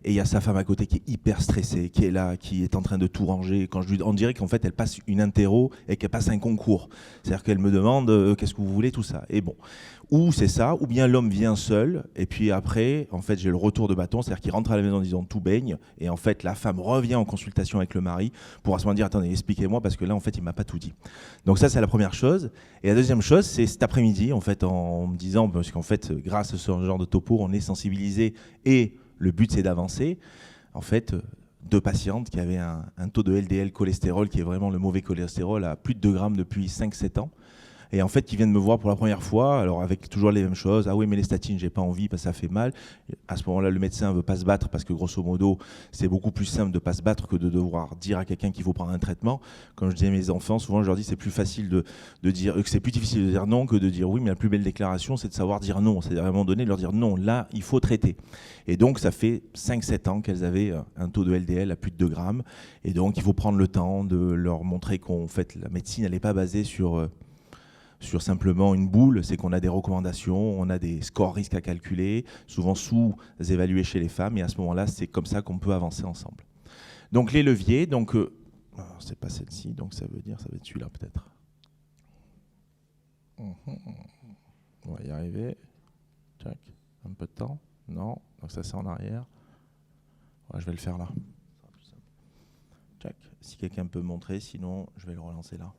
Et il y a sa femme à côté qui est hyper stressée, qui est là, qui est en train de tout ranger. Quand on dirait qu'en fait, elle passe une interro et qu'elle passe un concours. C'est-à-dire qu'elle me demande qu'est-ce que vous voulez, tout ça. Et bon, ou c'est ça, ou bien l'homme vient seul. Et puis après, en fait, j'ai le retour de bâton, c'est-à-dire qu'il rentre à la maison en disant tout baigne. Et en fait, la femme revient en consultation avec le mari pour à ce moment dire attendez, expliquez-moi parce que là, en fait, il m'a pas tout dit. Donc ça, c'est la première chose. Et la deuxième chose, c'est cet après-midi, en fait, en me disant parce qu'en fait, grâce à ce genre de topo, on est sensibilisé et le but, c'est d'avancer. En fait, 2 patientes qui avaient un taux de LDL cholestérol, qui est vraiment le mauvais cholestérol, à plus de 2 grammes depuis 5-7 ans. Et en fait, qui viennent me voir pour la première fois, alors avec toujours les mêmes choses. Ah oui, mais les statines, j'ai pas envie parce que ça fait mal. À ce moment-là, le médecin veut pas se battre parce que grosso modo, c'est beaucoup plus simple de pas se battre que de devoir dire à quelqu'un qu'il faut prendre un traitement. Comme je dis à mes enfants, souvent je leur dis c'est plus facile de dire que c'est plus difficile de dire non que de dire oui, mais la plus belle déclaration, c'est de savoir dire non. C'est à un moment donné de leur dire non, là, il faut traiter. Et donc, ça fait 5-7 ans qu'elles avaient un taux de LDL à plus de 2 grammes. Et donc, il faut prendre le temps de leur montrer qu'en fait, la médecine, elle n'est pas basée sur simplement une boule, c'est qu'on a des recommandations, on a des scores risques à calculer, souvent sous-évalués chez les femmes, et à ce moment-là, c'est comme ça qu'on peut avancer ensemble. Donc les leviers, c'est pas celle-ci, donc ça veut dire, ça va être celui-là peut-être. On va y arriver. Tac. Un peu de temps. Non, donc ça c'est en arrière. Ouais, je vais le faire là. Tac. Si quelqu'un peut montrer, sinon je vais le relancer là.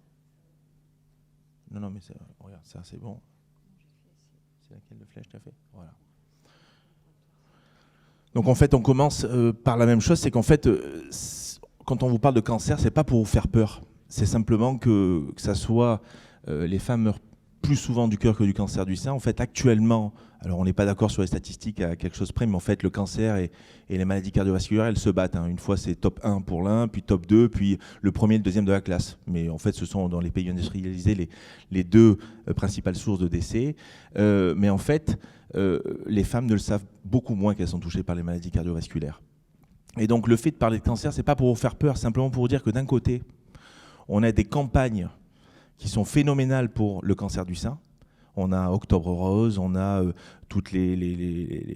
Non, mais regarde, ça c'est bon. C'est laquelle de flèche tu as fait? Voilà. Donc en fait, on commence par la même chose, c'est qu'en fait, quand on vous parle de cancer, c'est pas pour vous faire peur. C'est simplement que ça soit les femmes meurent plus souvent du cœur que du cancer du sein. En fait, actuellement, alors on n'est pas d'accord sur les statistiques à quelque chose près, mais en fait, le cancer et les maladies cardiovasculaires, elles se battent. Une fois, c'est top 1 pour l'un, puis top 2, puis le premier et le deuxième de la classe. Mais en fait, ce sont dans les pays industrialisés les deux principales sources de décès. Mais en fait, les femmes ne le savent beaucoup moins qu'elles sont touchées par les maladies cardiovasculaires. Et donc, le fait de parler de cancer, c'est pas pour vous faire peur, simplement pour vous dire que d'un côté, on a des campagnes qui sont phénoménales pour le cancer du sein. On a Octobre Rose, on a toutes les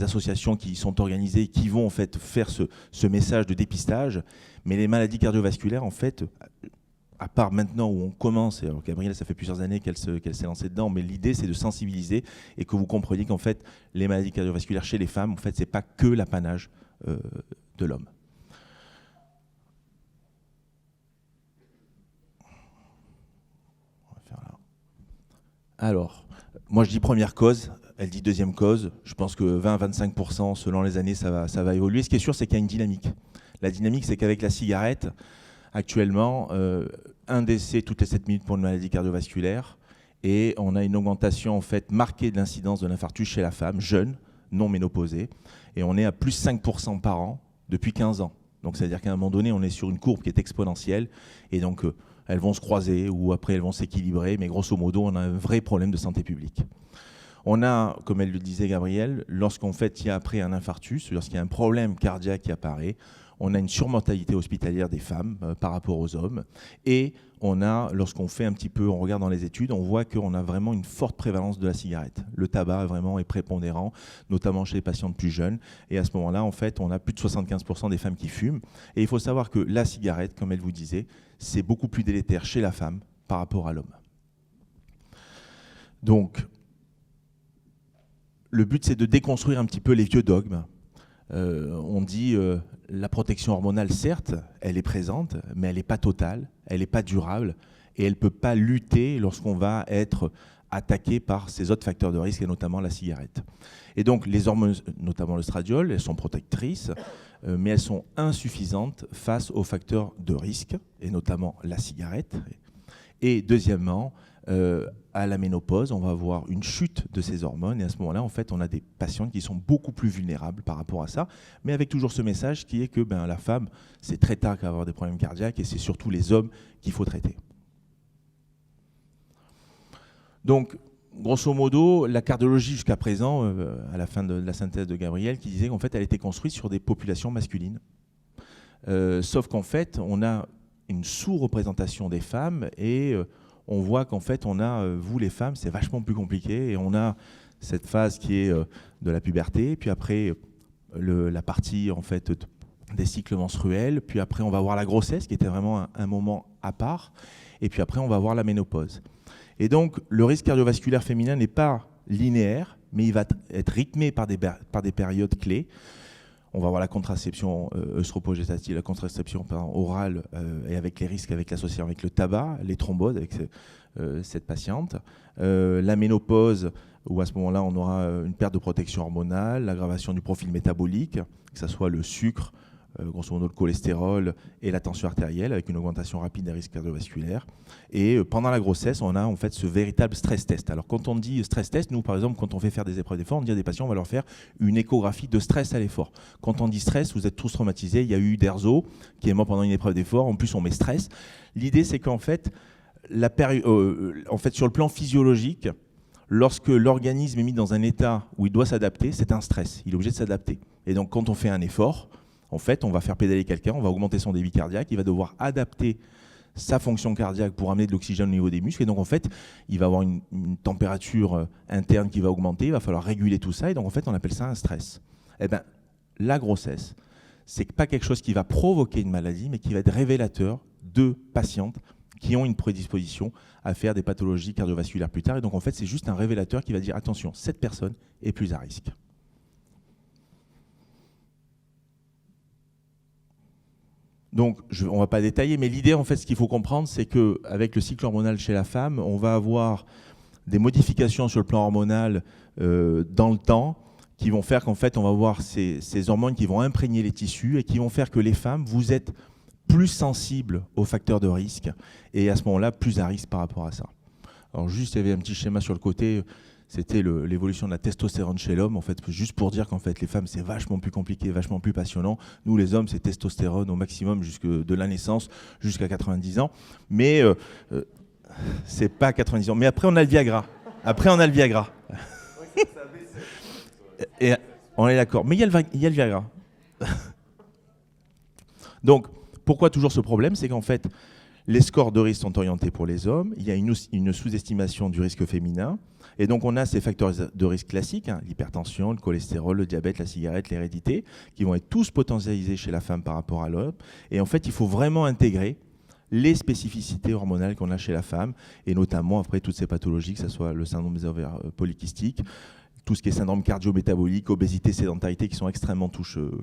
associations qui sont organisées, qui vont en fait faire ce message de dépistage. Mais les maladies cardiovasculaires, en fait, à part maintenant où on commence, et alors Gabrielle, ça fait plusieurs années qu'elle s'est lancée dedans, mais l'idée c'est de sensibiliser et que vous compreniez qu'en fait, les maladies cardiovasculaires chez les femmes, en fait, c'est pas que l'apanage de l'homme. Alors, moi je dis première cause, elle dit deuxième cause. Je pense que 20-25% selon les années, ça va évoluer. Ce qui est sûr, c'est qu'il y a une dynamique. La dynamique, c'est qu'avec la cigarette, actuellement, un décès toutes les 7 minutes pour une maladie cardiovasculaire, et on a une augmentation en fait marquée de l'incidence de l'infarctus chez la femme, jeune, non ménopausée, et on est à plus 5% par an depuis 15 ans. Donc c'est-à-dire qu'à un moment donné, on est sur une courbe qui est exponentielle, et donc elles vont se croiser ou après elles vont s'équilibrer, mais grosso modo, on a un vrai problème de santé publique. On a, comme elle le disait Gabrielle, lorsqu'en fait il y a après un infarctus, lorsqu'il y a un problème cardiaque qui apparaît, on a une surmortalité hospitalière des femmes par rapport aux hommes, et on a, lorsqu'on fait un petit peu, on regarde dans les études, on voit qu'on a vraiment une forte prévalence de la cigarette. Le tabac vraiment est prépondérant, notamment chez les patientes plus jeunes, et à ce moment-là, en fait, on a plus de 75% des femmes qui fument, et il faut savoir que la cigarette, comme elle vous disait, c'est beaucoup plus délétère chez la femme par rapport à l'homme. Donc, le but, c'est de déconstruire un petit peu les vieux dogmes. On dit la protection hormonale, certes, elle est présente, mais elle n'est pas totale, elle n'est pas durable, et elle ne peut pas lutter lorsqu'on va être attaqué par ces autres facteurs de risque, et notamment la cigarette. Et donc, les hormones, notamment le stradiol, elles sont protectrices, mais elles sont insuffisantes face aux facteurs de risque, et notamment la cigarette. Et deuxièmement, à la ménopause, on va avoir une chute de ces hormones, et à ce moment-là, en fait, on a des patientes qui sont beaucoup plus vulnérables par rapport à ça, mais avec toujours ce message qui est que la femme, c'est très tard qu'à avoir des problèmes cardiaques, et c'est surtout les hommes qu'il faut traiter. Donc, grosso modo, la cardiologie jusqu'à présent, à la fin de la synthèse de Gabrielle, qui disait qu'en fait, elle était construite sur des populations masculines. Sauf qu'en fait, on a une sous-représentation des femmes, et on voit qu'en fait, on a, vous les femmes, c'est vachement plus compliqué, et on a cette phase qui est de la puberté, puis après la partie en fait des cycles menstruels, puis après on va voir la grossesse qui était vraiment un moment à part, et puis après on va voir la ménopause. Et donc le risque cardiovasculaire féminin n'est pas linéaire, mais il va être rythmé par des périodes clés. On va voir la contraception œstrogestative, la contraception orale, et avec les risques avec l'association avec le tabac, les thromboses avec cette patiente. La ménopause, où à ce moment-là, on aura une perte de protection hormonale, l'aggravation du profil métabolique, que ce soit le sucre, grosso modo le cholestérol et la tension artérielle, avec une augmentation rapide des risques cardiovasculaires. Et pendant la grossesse, on a en fait ce véritable stress test. Alors quand on dit stress test, nous par exemple, quand on fait faire des épreuves d'effort, on dit à des patients, on va leur faire une échographie de stress à l'effort. Quand on dit stress, vous êtes tous traumatisés. Il y a eu Uderzo qui est mort pendant une épreuve d'effort. En plus, on met stress. L'idée, c'est qu'en fait, sur le plan physiologique, lorsque l'organisme est mis dans un état où il doit s'adapter, c'est un stress. Il est obligé de s'adapter. Et donc, quand on fait un effort, en fait, on va faire pédaler quelqu'un, on va augmenter son débit cardiaque, il va devoir adapter sa fonction cardiaque pour amener de l'oxygène au niveau des muscles. Et donc, en fait, il va avoir une température interne qui va augmenter, il va falloir réguler tout ça. Et donc, en fait, on appelle ça un stress. Eh bien, la grossesse, c'est pas quelque chose qui va provoquer une maladie, mais qui va être révélateur de patientes qui ont une prédisposition à faire des pathologies cardiovasculaires plus tard. Et donc, en fait, c'est juste un révélateur qui va dire, attention, cette personne est plus à risque. Donc, on ne va pas détailler, mais l'idée, en fait, ce qu'il faut comprendre, c'est qu'avec le cycle hormonal chez la femme, on va avoir des modifications sur le plan hormonal dans le temps qui vont faire qu'en fait, on va avoir ces hormones qui vont imprégner les tissus et qui vont faire que les femmes, vous êtes plus sensibles aux facteurs de risque et à ce moment-là, plus à risque par rapport à ça. Alors juste, il y avait un petit schéma sur le côté, c'était l'évolution de la testostérone chez l'homme, en fait, juste pour dire qu'en fait, les femmes, c'est vachement plus compliqué, vachement plus passionnant. Nous, les hommes, c'est testostérone au maximum de la naissance jusqu'à 90 ans. Mais c'est pas 90 ans. Mais après, on a le Viagra. Et on est d'accord. Mais il y a le Viagra. Donc, pourquoi toujours ce problème? C'est qu'en fait, les scores de risque sont orientés pour les hommes. Il y a une sous-estimation du risque féminin. Et donc, on a ces facteurs de risque classiques, hein, l'hypertension, le cholestérol, le diabète, la cigarette, l'hérédité, qui vont être tous potentialisés chez la femme par rapport à l'homme. Et en fait, il faut vraiment intégrer les spécificités hormonales qu'on a chez la femme, et notamment après toutes ces pathologies, que ce soit le syndrome des ovaires polykystiques, tout ce qui est syndrome cardio-métabolique, obésité, sédentarité, qui sont extrêmement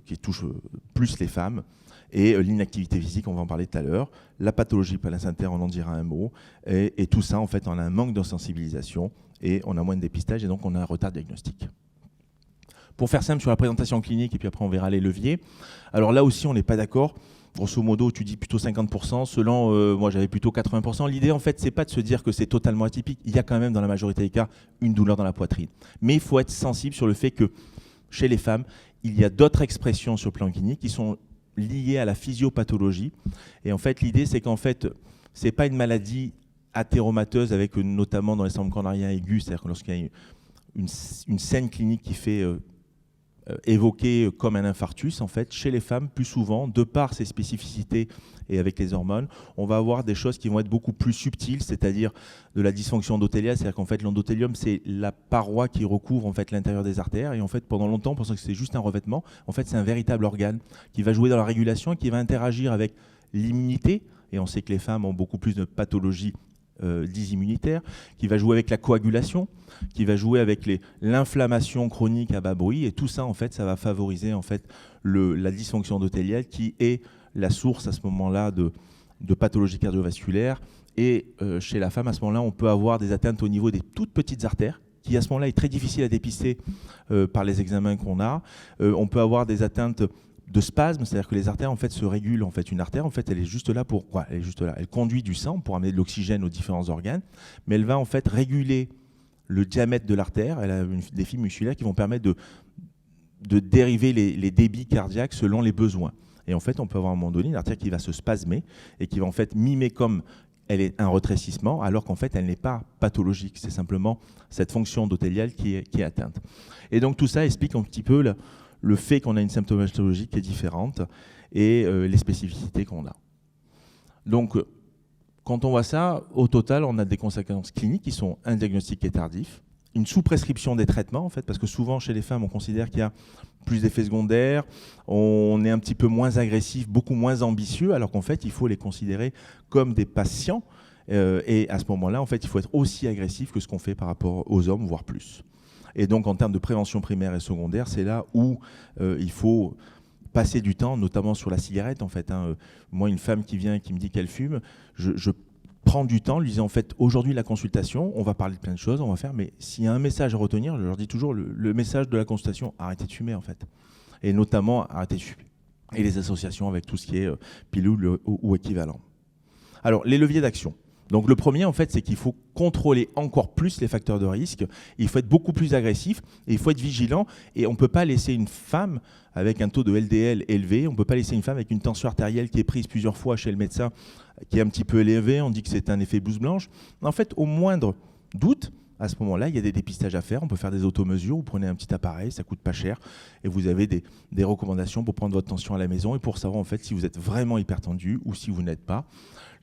qui touchent plus les femmes, et l'inactivité physique, on va en parler tout à l'heure, la pathologie placentaire, on en dira un mot, et tout ça, en fait, on a un manque de sensibilisation, et on a moins de dépistage, et donc on a un retard diagnostique. Pour faire simple sur la présentation clinique, et puis après on verra les leviers, alors là aussi on n'est pas d'accord. Grosso modo, tu dis plutôt 50%, selon moi j'avais plutôt 80%. L'idée en fait, c'est pas de se dire que c'est totalement atypique. Il y a quand même dans la majorité des cas une douleur dans la poitrine. Mais il faut être sensible sur le fait que chez les femmes, il y a d'autres expressions sur le plan clinique qui sont liées à la physiopathologie. Et en fait, l'idée c'est qu'en fait, c'est pas une maladie athéromateuse avec notamment dans les syndromes coronariens aigus, c'est-à-dire que lorsqu'il y a une scène clinique qui fait évoqué comme un infarctus, en fait, chez les femmes, plus souvent, de par ses spécificités et avec les hormones, on va avoir des choses qui vont être beaucoup plus subtiles, c'est-à-dire de la dysfonction endothéliale, c'est-à-dire qu'en fait, l'endothélium, c'est la paroi qui recouvre en fait l'intérieur des artères, et en fait, pendant longtemps, on pensait que c'est juste un revêtement. En fait, c'est un véritable organe qui va jouer dans la régulation et qui va interagir avec l'immunité, et on sait que les femmes ont beaucoup plus de pathologies dits immunitaires, qui va jouer avec la coagulation, qui va jouer avec l'inflammation chronique à bas bruit, et tout ça en fait ça va favoriser en fait la dysfonction endothéliale qui est la source à ce moment-là de pathologies cardiovasculaires. Et chez la femme à ce moment-là on peut avoir des atteintes au niveau des toutes petites artères qui à ce moment-là est très difficile à dépister par les examens qu'on a. On peut avoir des atteintes de spasme, c'est-à-dire que les artères en fait se régulent. En fait, une artère en fait elle est juste là pour quoi? Elle est juste là. Elle conduit du sang pour amener de l'oxygène aux différents organes, mais elle va en fait réguler le diamètre de l'artère. Elle a des fibres musculaires qui vont permettre de dériver les débits cardiaques selon les besoins. Et en fait, on peut avoir à un moment donné une artère qui va se spasmer et qui va en fait mimer comme elle est un rétrécissement, alors qu'en fait elle n'est pas pathologique. C'est simplement cette fonction endothéliale qui est atteinte. Et donc tout ça explique un petit peu le fait qu'on a une symptomatologie qui est différente et les spécificités qu'on a. Donc, quand on voit ça, au total, on a des conséquences cliniques qui sont un diagnostic qui est tardif, une sous-prescription des traitements, en fait, parce que souvent, chez les femmes, on considère qu'il y a plus d'effets secondaires, on est un petit peu moins agressif, beaucoup moins ambitieux, alors qu'en fait, il faut les considérer comme des patients. Et à ce moment-là, en fait, il faut être aussi agressif que ce qu'on fait par rapport aux hommes, voire plus. Et donc, en termes de prévention primaire et secondaire, c'est là où il faut passer du temps, notamment sur la cigarette, en fait. Moi, une femme qui vient et qui me dit qu'elle fume, je prends du temps, lui disant, en fait, aujourd'hui, la consultation, on va parler de plein de choses, on va faire, mais s'il y a un message à retenir, je leur dis toujours, le message de la consultation, arrêtez de fumer, en fait. Et notamment, arrêtez de fumer. Et les associations avec tout ce qui est pilule ou équivalent. Alors, les leviers d'action. Donc le premier, en fait, c'est qu'il faut contrôler encore plus les facteurs de risque. Il faut être beaucoup plus agressif et il faut être vigilant. Et on ne peut pas laisser une femme avec un taux de LDL élevé, on ne peut pas laisser une femme avec une tension artérielle qui est prise plusieurs fois chez le médecin, qui est un petit peu élevée, on dit que c'est un effet blouse blanche. En fait, au moindre doute, à ce moment-là, il y a des dépistages à faire. On peut faire des automesures. Vous prenez un petit appareil, ça coûte pas cher. Et vous avez des recommandations pour prendre votre tension à la maison et pour savoir en fait si vous êtes vraiment hypertendu ou si vous n'êtes pas.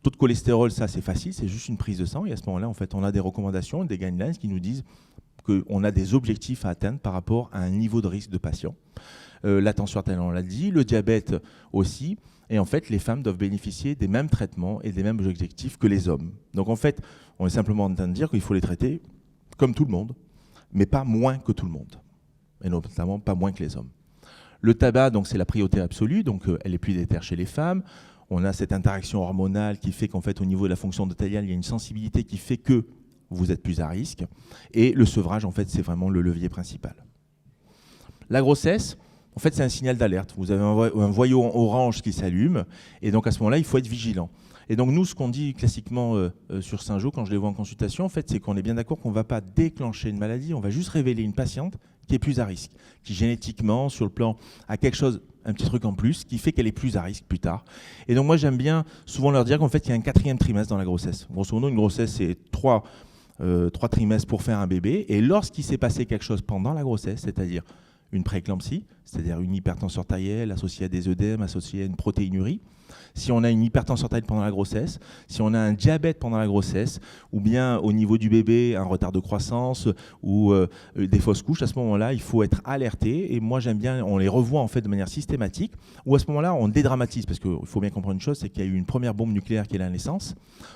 Taux de cholestérol, ça c'est facile, c'est juste une prise de sang. Et à ce moment-là, en fait, on a des recommandations, des guidelines qui nous disent qu'on a des objectifs à atteindre par rapport à un niveau de risque de patient. La tension artérielle, on l'a dit, le diabète aussi. Et en fait, les femmes doivent bénéficier des mêmes traitements et des mêmes objectifs que les hommes. Donc en fait, on est simplement en train de dire qu'il faut les traiter comme tout le monde, mais pas moins que tout le monde. Et notamment pas moins que les hommes. Le tabac, donc c'est la priorité absolue, donc elle est plus délétère chez les femmes. On a cette interaction hormonale qui fait qu'en fait, au niveau de la fonction endothéliale, il y a une sensibilité qui fait que vous êtes plus à risque. Et le sevrage, en fait, c'est vraiment le levier principal. La grossesse, en fait, c'est un signal d'alerte. Vous avez un voyant orange qui s'allume, et donc à ce moment-là, il faut être vigilant. Et donc nous, ce qu'on dit classiquement sur Saint-Jean, quand je les vois en consultation, en fait, c'est qu'on est bien d'accord qu'on ne va pas déclencher une maladie, on va juste révéler une patiente qui est plus à risque, qui génétiquement, sur le plan, a quelque chose, un petit truc en plus, qui fait qu'elle est plus à risque plus tard. Et donc moi, j'aime bien souvent leur dire qu'en fait, il y a un 4e trimestre dans la grossesse. Grosso modo, une grossesse, c'est 3 trimestres pour faire un bébé. Et lorsqu'il s'est passé quelque chose pendant la grossesse, c'est-à-dire une prééclampsie, c'est-à-dire une hypertension artérielle associée à des œdèmes, associée à une protéinurie, si on a une hypertension artérielle pendant la grossesse, si on a un diabète pendant la grossesse, ou bien au niveau du bébé, un retard de croissance ou des fausses couches, à ce moment-là, il faut être alerté. Et moi, j'aime bien, on les revoit en fait de manière systématique, ou à ce moment-là, on dédramatise, parce qu'il faut bien comprendre une chose, c'est qu'il y a eu une première bombe nucléaire qui est la naissance.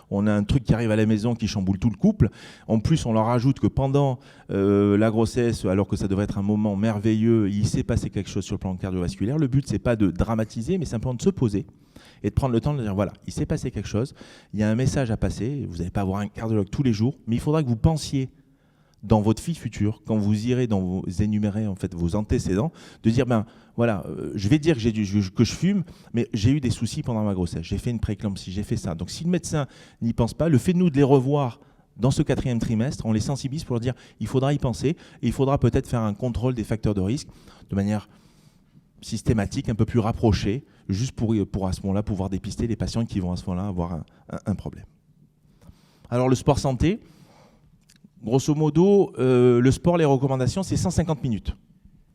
On a un truc qui arrive à la maison qui chamboule tout le couple. En plus, on leur rajoute que pendant la grossesse, alors que ça devrait être un moment merveilleux, il s'est passé quelque chose sur le plan cardiovasculaire. Le but, c'est pas de dramatiser, mais simplement de se poser et de prendre le temps de dire, voilà, il s'est passé quelque chose, il y a un message à passer, vous n'allez pas avoir un cardiologue tous les jours, mais il faudra que vous pensiez dans votre vie future, quand vous irez dans vos énumérer en fait vos antécédents, de dire, ben voilà, je vais dire que je fume, mais j'ai eu des soucis pendant ma grossesse, j'ai fait une prééclampsie, j'ai fait ça. Donc si le médecin n'y pense pas, le fait de nous de les revoir dans ce 4e trimestre, on les sensibilise pour leur dire, il faudra y penser, et il faudra peut-être faire un contrôle des facteurs de risque de manière systématique, un peu plus rapprochée, juste pour à ce moment-là pouvoir dépister les patients qui vont à ce moment-là avoir un problème. Alors le sport santé, grosso modo, le sport, les recommandations, c'est 150 minutes.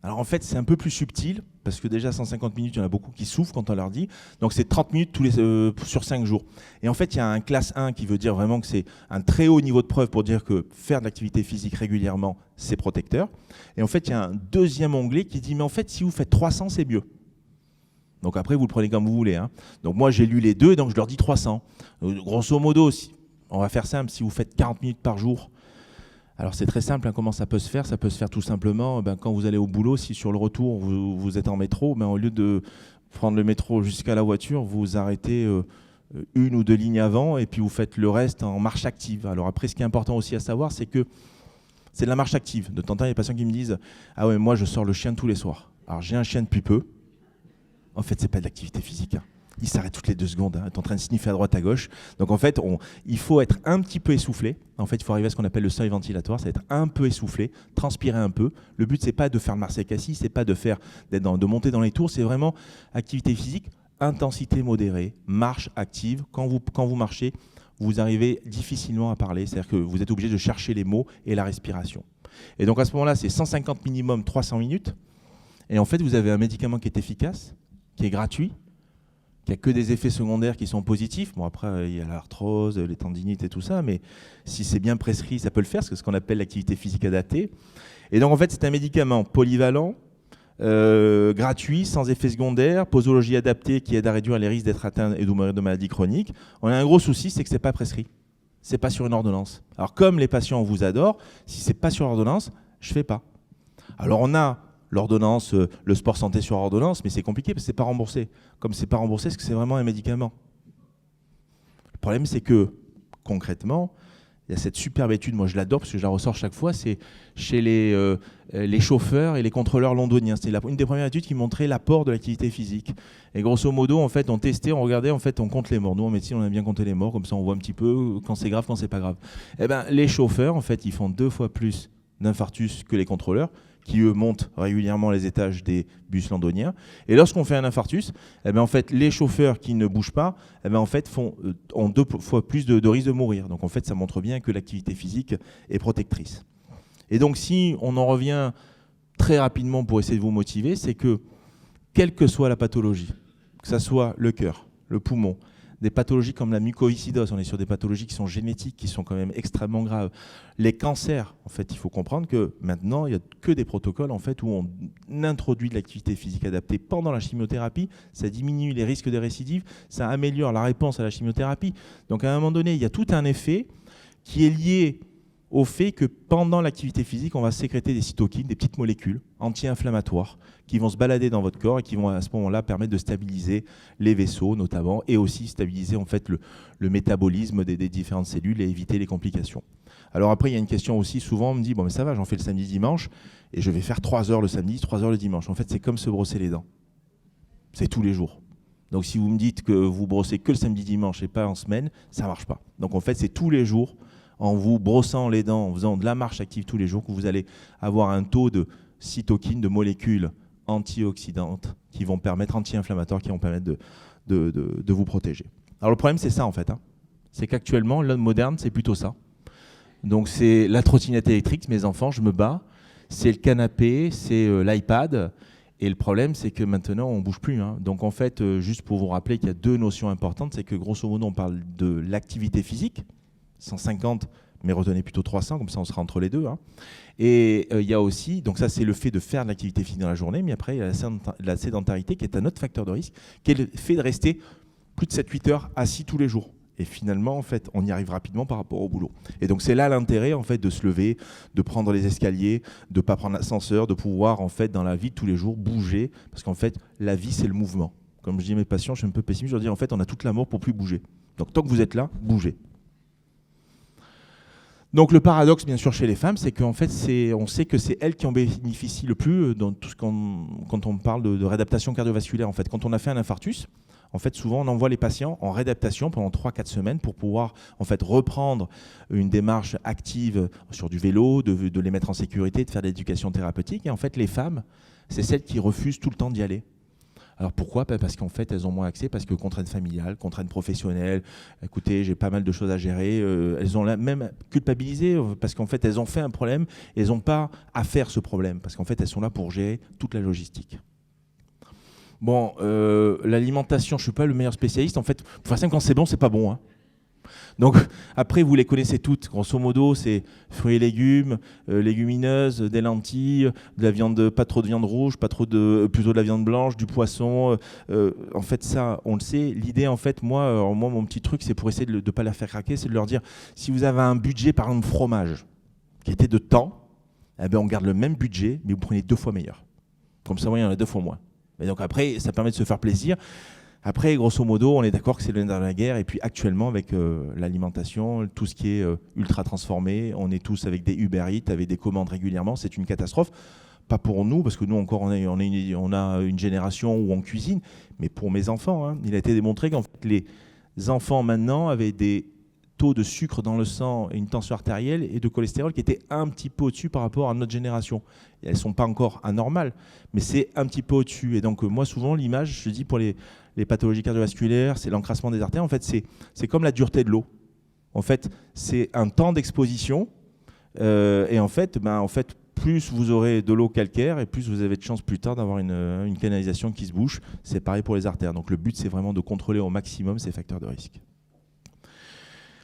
Alors en fait, c'est un peu plus subtil, parce que déjà 150 minutes, il y en a beaucoup qui souffrent quand on leur dit. Donc c'est 30 minutes sur 5 jours. Et en fait, il y a un classe 1 qui veut dire vraiment que c'est un très haut niveau de preuve pour dire que faire de l'activité physique régulièrement, c'est protecteur. Et en fait, il y a un 2e onglet qui dit, mais en fait, si vous faites 300, c'est mieux. Donc après, vous le prenez comme vous voulez. Hein. Donc moi, j'ai lu les deux, donc je leur dis 300. Grosso modo, on va faire simple, si vous faites 40 minutes par jour, alors c'est très simple, hein, comment ça peut se faire? Ça peut se faire tout simplement quand vous allez au boulot, si sur le retour vous êtes en métro, au lieu de prendre le métro jusqu'à la voiture, vous arrêtez 1 ou 2 lignes avant et puis vous faites le reste en marche active. Alors après, ce qui est important aussi à savoir, c'est que c'est de la marche active. De temps en temps, il y a des patients qui me disent « Ah ouais, moi je sors le chien tous les soirs. » Alors j'ai un chien depuis peu. En fait, c'est pas de l'activité physique. Hein. Il s'arrête toutes les 2 secondes, hein. Il est en train de sniffer à droite à gauche. Donc en fait, il faut être un petit peu essoufflé. En fait, il faut arriver à ce qu'on appelle le seuil ventilatoire, c'est être un peu essoufflé, transpirer un peu. Le but, c'est pas de faire le Marseille-Cassis, c'est pas de monter dans les tours, c'est vraiment activité physique, intensité modérée, marche active. Quand vous marchez, vous arrivez difficilement à parler, c'est-à-dire que vous êtes obligé de chercher les mots et la respiration. Et donc à ce moment-là, c'est 150 minimum, 300 minutes. Et en fait, vous avez un médicament qui est efficace, qui est gratuit, qui n'a que des effets secondaires qui sont positifs. Bon, après, il y a l'arthrose, les tendinites et tout ça, mais si c'est bien prescrit, ça peut le faire, c'est ce qu'on appelle l'activité physique adaptée. Et donc, en fait, c'est un médicament polyvalent, gratuit, sans effets secondaires, posologie adaptée qui aide à réduire les risques d'être atteint et de mourir de maladies chroniques. On a un gros souci, c'est que ce n'est pas prescrit. Ce n'est pas sur une ordonnance. Alors, comme les patients vous adorent, si ce n'est pas sur ordonnance, je ne fais pas. Alors, on a l'ordonnance, le sport santé sur ordonnance, mais c'est compliqué parce que c'est pas remboursé. Comme c'est pas remboursé, c'est que c'est vraiment un médicament. Le problème, c'est que concrètement, il y a cette superbe étude, moi je l'adore parce que je la ressors chaque fois, c'est chez les chauffeurs et les contrôleurs londoniens. C'est une des premières études qui montrait l'apport de l'activité physique. Et grosso modo, en fait, on testait, on regardait, en fait, on compte les morts. Nous, en médecine, on aime bien compter les morts, comme ça on voit un petit peu quand c'est grave, quand c'est pas grave. Eh ben, les chauffeurs, en fait, ils font 2 fois plus d'infarctus que les contrôleurs, qui eux montent régulièrement les étages des bus londoniens. Et lorsqu'on fait un infarctus, eh ben, en fait, les chauffeurs qui ne bougent pas, eh ben, en fait, ont 2 fois plus de risque de mourir. Donc en fait, ça montre bien que l'activité physique est protectrice. Et donc si on en revient très rapidement pour essayer de vous motiver, c'est que quelle que soit la pathologie, que ce soit le cœur, le poumon, des pathologies comme la mucoviscidose, on est sur des pathologies qui sont génétiques, qui sont quand même extrêmement graves. Les cancers, en fait, il faut comprendre que maintenant, il n'y a que des protocoles en fait, où on introduit de l'activité physique adaptée pendant la chimiothérapie, ça diminue les risques de récidive, ça améliore la réponse à la chimiothérapie. Donc à un moment donné, il y a tout un effet qui est lié au fait que pendant l'activité physique, on va sécréter des cytokines, des petites molécules anti-inflammatoires qui vont se balader dans votre corps et qui vont à ce moment-là permettre de stabiliser les vaisseaux notamment et aussi stabiliser en fait le métabolisme des différentes cellules et éviter les complications. Alors après, il y a une question aussi, souvent on me dit, bon mais ça va, j'en fais le samedi, dimanche, et je vais faire 3 heures le samedi, 3 heures le dimanche. En fait, c'est comme se brosser les dents. C'est tous les jours. Donc si vous me dites que vous brossez que le samedi, dimanche et pas en semaine, ça ne marche pas. Donc en fait, c'est tous les jours, en vous brossant les dents, en faisant de la marche active tous les jours, que vous allez avoir un taux de cytokines, de molécules antioxydantes qui vont permettre, anti-inflammatoires, qui vont permettre de vous protéger. Alors le problème, c'est ça en fait. C'est qu'actuellement, l'homme moderne, c'est plutôt ça. Donc c'est la trottinette électrique, mes enfants, je me bats. C'est le canapé, c'est l'iPad. Et le problème, c'est que maintenant, on ne bouge plus. Donc en fait, juste pour vous rappeler qu'il y a 2 notions importantes, c'est que grosso modo, on parle de l'activité physique, 150, mais retenez plutôt 300, comme ça on sera entre les deux. Et il y a aussi, donc ça c'est le fait de faire de l'activité physique dans la journée, mais après il y a la sédentarité qui est un autre facteur de risque, qui est le fait de rester plus de 7-8 heures assis tous les jours. Et finalement, en fait, on y arrive rapidement par rapport au boulot. Et donc c'est là l'intérêt en fait de se lever, de prendre les escaliers, de ne pas prendre l'ascenseur, de pouvoir en fait dans la vie de tous les jours bouger, parce qu'en fait la vie c'est le mouvement. Comme je dis à mes patients, je suis un peu pessimiste, je leur dis en fait on a toute l'amour pour plus bouger. Donc tant que vous êtes là, bougez. Donc le paradoxe, bien sûr, chez les femmes, c'est qu'en fait, on sait que c'est elles qui en bénéficient le plus dans tout ce quand on parle de réadaptation cardiovasculaire. En fait, quand on a fait un infarctus, en fait, souvent, on envoie les patients en réadaptation pendant 3-4 semaines pour pouvoir en fait reprendre une démarche active sur du vélo, de les mettre en sécurité, de faire de l'éducation thérapeutique. Et en fait, les femmes, c'est celles qui refusent tout le temps d'y aller. Alors pourquoi ? Parce qu'en fait, elles ont moins accès, parce que contraintes familiales, contraintes professionnelles, écoutez, j'ai pas mal de choses à gérer, elles ont même culpabilisé, parce qu'en fait, elles ont fait un problème, et elles n'ont pas à faire ce problème, parce qu'en fait, elles sont là pour gérer toute la logistique. Bon, l'alimentation, je ne suis pas le meilleur spécialiste, en fait, pour faire simple, quand c'est bon, c'est pas bon. Donc après, vous les connaissez toutes. Grosso modo, c'est fruits et légumes, légumineuses, des lentilles, de la viande, pas trop de viande rouge, plutôt de la viande blanche, du poisson. En fait, ça, on le sait. L'idée, en fait, moi, mon petit truc, c'est pour essayer de ne pas la faire craquer, c'est de leur dire, si vous avez un budget, par exemple, fromage, qui était de temps, eh bien, on garde le même budget, mais vous prenez 2 fois meilleur. Comme ça, il y en a 2 fois moins. Et donc après, ça permet de se faire plaisir. Après, grosso modo, on est d'accord que c'est le nerf de la guerre. Et puis actuellement, avec l'alimentation, tout ce qui est ultra transformé, on est tous avec des Uber Eats, avec des commandes régulièrement. C'est une catastrophe. Pas pour nous, parce que nous encore, on a une génération où on cuisine. Mais pour mes enfants, il a été démontré qu'en fait, les enfants maintenant avaient des taux de sucre dans le sang et une tension artérielle et de cholestérol qui étaient un petit peu au-dessus par rapport à notre génération. Et elles ne sont pas encore anormales, mais c'est un petit peu au-dessus. Et donc moi, souvent, l'image, je dis pour les pathologies cardiovasculaires, c'est l'encrassement des artères. En fait, c'est comme la dureté de l'eau. En fait, c'est un temps d'exposition. Et en fait, plus vous aurez de l'eau calcaire et plus vous avez de chances plus tard d'avoir une canalisation qui se bouche. C'est pareil pour les artères. Donc le but, c'est vraiment de contrôler au maximum ces facteurs de risque.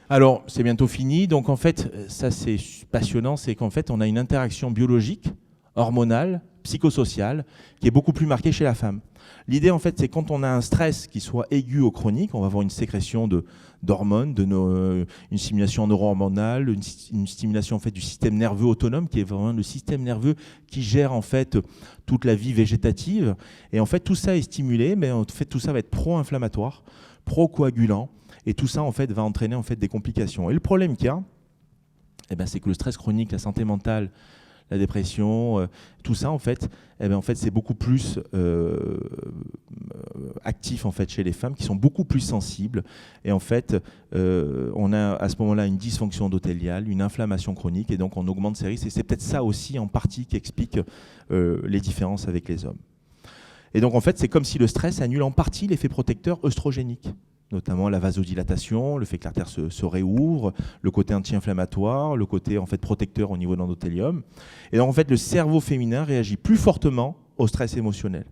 Alors, c'est bientôt fini. Donc, en fait, ça, c'est passionnant. C'est qu'en fait, on a une interaction biologique, hormonale, psychosociale, qui est beaucoup plus marquée chez la femme. L'idée, en fait, c'est quand on a un stress qui soit aigu ou chronique, on va avoir une sécrétion d'hormones, une stimulation neuro-hormonale, une stimulation en fait, du système nerveux autonome, qui est vraiment le système nerveux qui gère en fait toute la vie végétative. Et en fait, tout ça est stimulé, mais en fait, tout ça va être pro-inflammatoire, pro-coagulant. Et tout ça, en fait, va entraîner en fait, des complications. Et le problème qu'il y a, c'est que le stress chronique, la santé mentale, la dépression, tout ça, en fait, c'est beaucoup plus actif en fait, chez les femmes qui sont beaucoup plus sensibles. Et en fait, on a à ce moment-là une dysfonction endothéliale, une inflammation chronique, et donc on augmente ces risques. Et c'est peut-être ça aussi, en partie, qui explique les différences avec les hommes. Et donc, en fait, c'est comme si le stress annule en partie l'effet protecteur œstrogénique, notamment la vasodilatation, le fait que l'artère se réouvre, le côté anti-inflammatoire, le côté en fait, protecteur au niveau de l'endothélium. Et donc en fait, le cerveau féminin réagit plus fortement au stress émotionnel.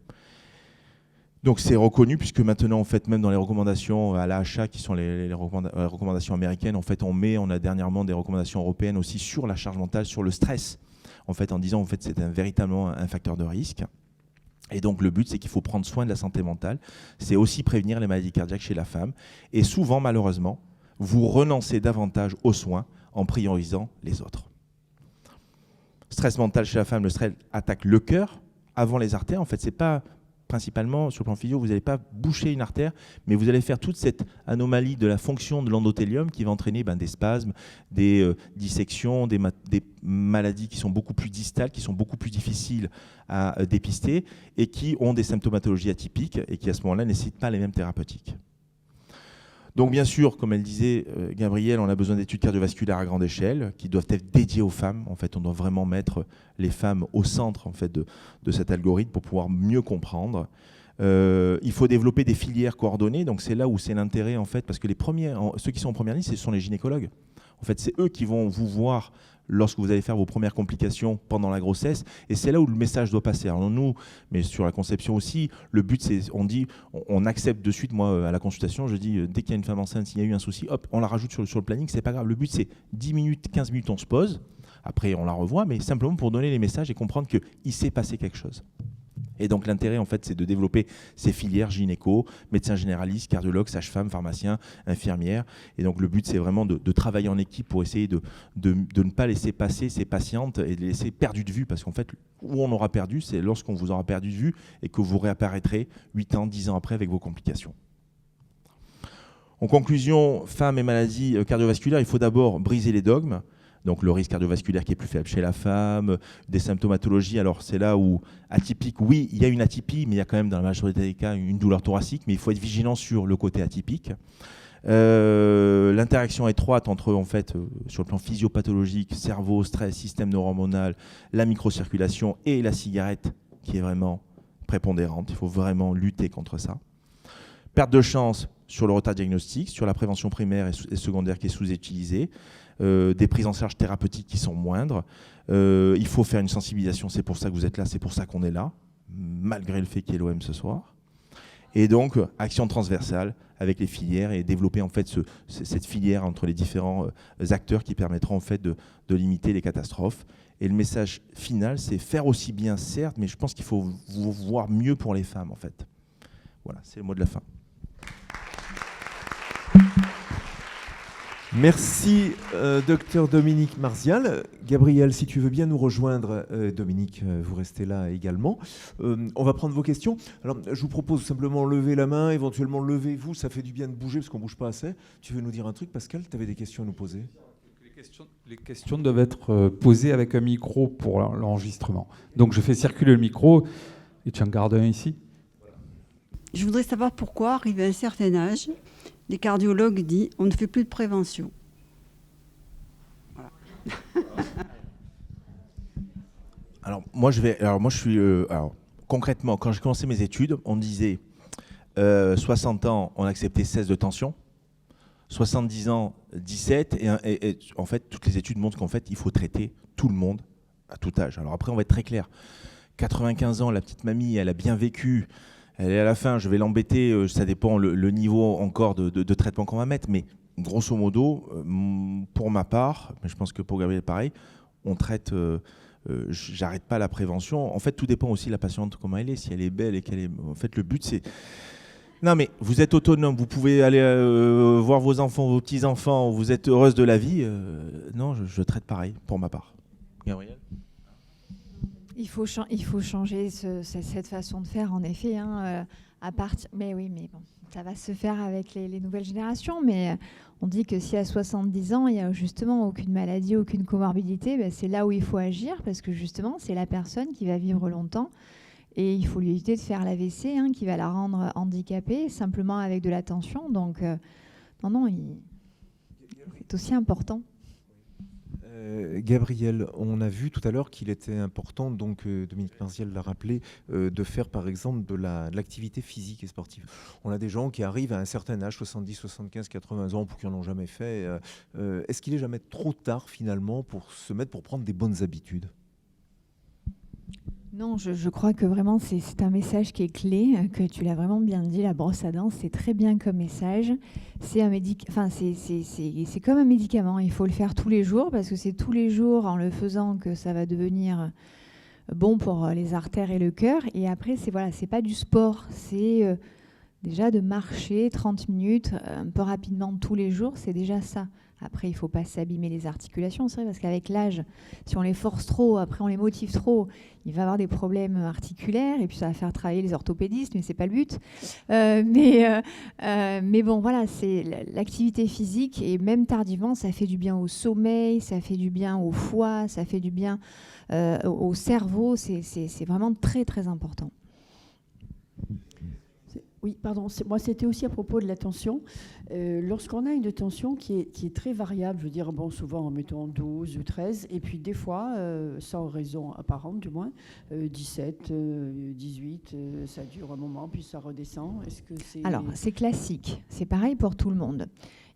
Donc c'est reconnu puisque maintenant, en fait, même dans les recommandations à l'AHA, qui sont les recommandations américaines, en fait, on a dernièrement des recommandations européennes aussi sur la charge mentale, sur le stress, en fait, en disant en fait, c'est véritablement un facteur de risque. Et donc le but, c'est qu'il faut prendre soin de la santé mentale. C'est aussi prévenir les maladies cardiaques chez la femme. Et souvent, malheureusement, vous renoncez davantage aux soins en priorisant les autres. Stress mental chez la femme, le stress attaque le cœur avant les artères. En fait, ce n'est pas principalement, sur le plan physio, vous n'allez pas boucher une artère, mais vous allez faire toute cette anomalie de la fonction de l'endothélium qui va entraîner des spasmes, des dissections, des maladies qui sont beaucoup plus distales, qui sont beaucoup plus difficiles à dépister et qui ont des symptomatologies atypiques et qui, à ce moment-là, ne nécessitent pas les mêmes thérapeutiques. Donc bien sûr, comme elle disait, Gabrielle, on a besoin d'études cardiovasculaires à grande échelle qui doivent être dédiées aux femmes. En fait, on doit vraiment mettre les femmes au centre en fait, de cet algorithme pour pouvoir mieux comprendre. Il faut développer des filières coordonnées. Donc c'est là où c'est l'intérêt, en fait, parce que ceux qui sont en première ligne, ce sont les gynécologues. En fait, c'est eux qui vont vous voir lorsque vous allez faire vos premières complications pendant la grossesse, et c'est là où le message doit passer. Alors nous, mais sur la conception aussi, le but c'est, on accepte de suite, moi à la consultation, je dis, dès qu'il y a une femme enceinte, s'il y a eu un souci, hop, on la rajoute sur le planning, c'est pas grave. Le but c'est 10 minutes, 15 minutes, on se pose, après on la revoit, mais simplement pour donner les messages et comprendre qu'il s'est passé quelque chose. Et donc l'intérêt, en fait, c'est de développer ces filières gynéco, médecins généralistes, cardiologues, sages-femmes, pharmaciens, infirmières. Et donc le but, c'est vraiment de travailler en équipe pour essayer de ne pas laisser passer ces patientes et de les laisser perdues de vue. Parce qu'en fait, où on aura perdu, c'est lorsqu'on vous aura perdu de vue et que vous réapparaîtrez 8 ans, 10 ans après avec vos complications. En conclusion, femmes et maladies cardiovasculaires, il faut d'abord briser les dogmes. Donc le risque cardiovasculaire qui est plus faible chez la femme, des symptomatologies, alors c'est là où atypique, oui, il y a une atypie, mais il y a quand même dans la majorité des cas une douleur thoracique, mais il faut être vigilant sur le côté atypique. L'interaction étroite entre, en fait, sur le plan physiopathologique, cerveau, stress, système neurohormonal, la microcirculation et la cigarette, qui est vraiment prépondérante. Il faut vraiment lutter contre ça. Perte de chance sur le retard diagnostique, sur la prévention primaire et secondaire qui est sous-utilisée. Des prises en charge thérapeutiques qui sont moindres. Il faut faire une sensibilisation, c'est pour ça que vous êtes là, c'est pour ça qu'on est là, malgré le fait qu'il y ait l'OM ce soir. Et donc, action transversale avec les filières et développer en fait cette filière entre les différents acteurs qui permettront en fait de limiter les catastrophes. Et le message final, c'est faire aussi bien, certes, mais je pense qu'il faut voir mieux pour les femmes en fait. Voilà, c'est le mot de la fin. Merci, docteur Dominique Marzial. Gabrielle, si tu veux bien nous rejoindre, Dominique, vous restez là également. On va prendre vos questions. Alors, je vous propose simplement lever la main, éventuellement levez-vous, ça fait du bien de bouger parce qu'on ne bouge pas assez. Tu veux nous dire un truc, Pascal? Tu avais des questions à nous poser? Les questions doivent être posées avec un micro pour l'enregistrement. Donc, je fais circuler le micro et tu en gardes un ici. Je voudrais savoir pourquoi, arrivé à un certain âge, les cardiologues disent on ne fait plus de prévention. Voilà. Concrètement, quand j'ai commencé mes études, on disait 60 ans, on acceptait 16 de tension, 70 ans, 17, et en fait, toutes les études montrent qu'en fait, il faut traiter tout le monde à tout âge. Alors après, on va être très clair. 95 ans, la petite mamie, elle a bien vécu. Elle est à la fin, je vais l'embêter, ça dépend le niveau encore de traitement qu'on va mettre, mais grosso modo, pour ma part, mais je pense que pour Gabriel pareil, on traite, j'arrête pas la prévention. En fait, tout dépend aussi de la patiente, comment elle est, si elle est belle et qu'elle est... En fait, le but, c'est... Non, mais vous êtes autonome, vous pouvez aller voir vos enfants, vos petits-enfants, vous êtes heureuse de la vie. Non, je traite pareil, pour ma part. Gabriel ? Il faut changer cette façon de faire, en effet. Mais oui, mais bon, ça va se faire avec les nouvelles générations. Mais on dit que si à 70 ans, il n'y a justement aucune maladie, aucune comorbidité, c'est là où il faut agir, parce que justement, c'est la personne qui va vivre longtemps. Et il faut lui éviter de faire l'AVC, qui va la rendre handicapée, simplement avec de la tension. Donc, c'est aussi important. Gabriel, on a vu tout à l'heure qu'il était important, donc Dominique Marzial l'a rappelé, de faire par exemple de l'activité physique et sportive. On a des gens qui arrivent à un certain âge, 70, 75, 80 ans, pour qui n'en ont jamais fait. Est-ce qu'il est jamais trop tard finalement pour se mettre, pour prendre des bonnes habitudes ? Non, je crois que vraiment c'est un message qui est clé, que tu l'as vraiment bien dit, la brosse à dents, c'est très bien comme message. C'est comme un médicament, il faut le faire tous les jours, parce que c'est tous les jours en le faisant que ça va devenir bon pour les artères et le cœur. Et après, c'est pas du sport, c'est Déjà de marcher 30 minutes un peu rapidement tous les jours, c'est déjà ça. Après, il ne faut pas s'abîmer les articulations, c'est vrai, parce qu'avec l'âge, si on les force trop, après on les motive trop, il va y avoir des problèmes articulaires, et puis ça va faire travailler les orthopédistes, mais ce n'est pas le but. Mais bon, voilà, c'est l'activité physique, et même tardivement, ça fait du bien au sommeil, ça fait du bien au foie, ça fait du bien au cerveau, c'est vraiment très, très important. Oui, pardon, moi c'était aussi à propos de la tension. Lorsqu'on a une tension qui est très variable, je veux dire, bon, souvent mettons 12 ou 13, et puis des fois, sans raison apparente du moins, 17, 18, ça dure un moment, puis ça redescend. Est-ce que c'est... Alors, c'est classique, c'est pareil pour tout le monde.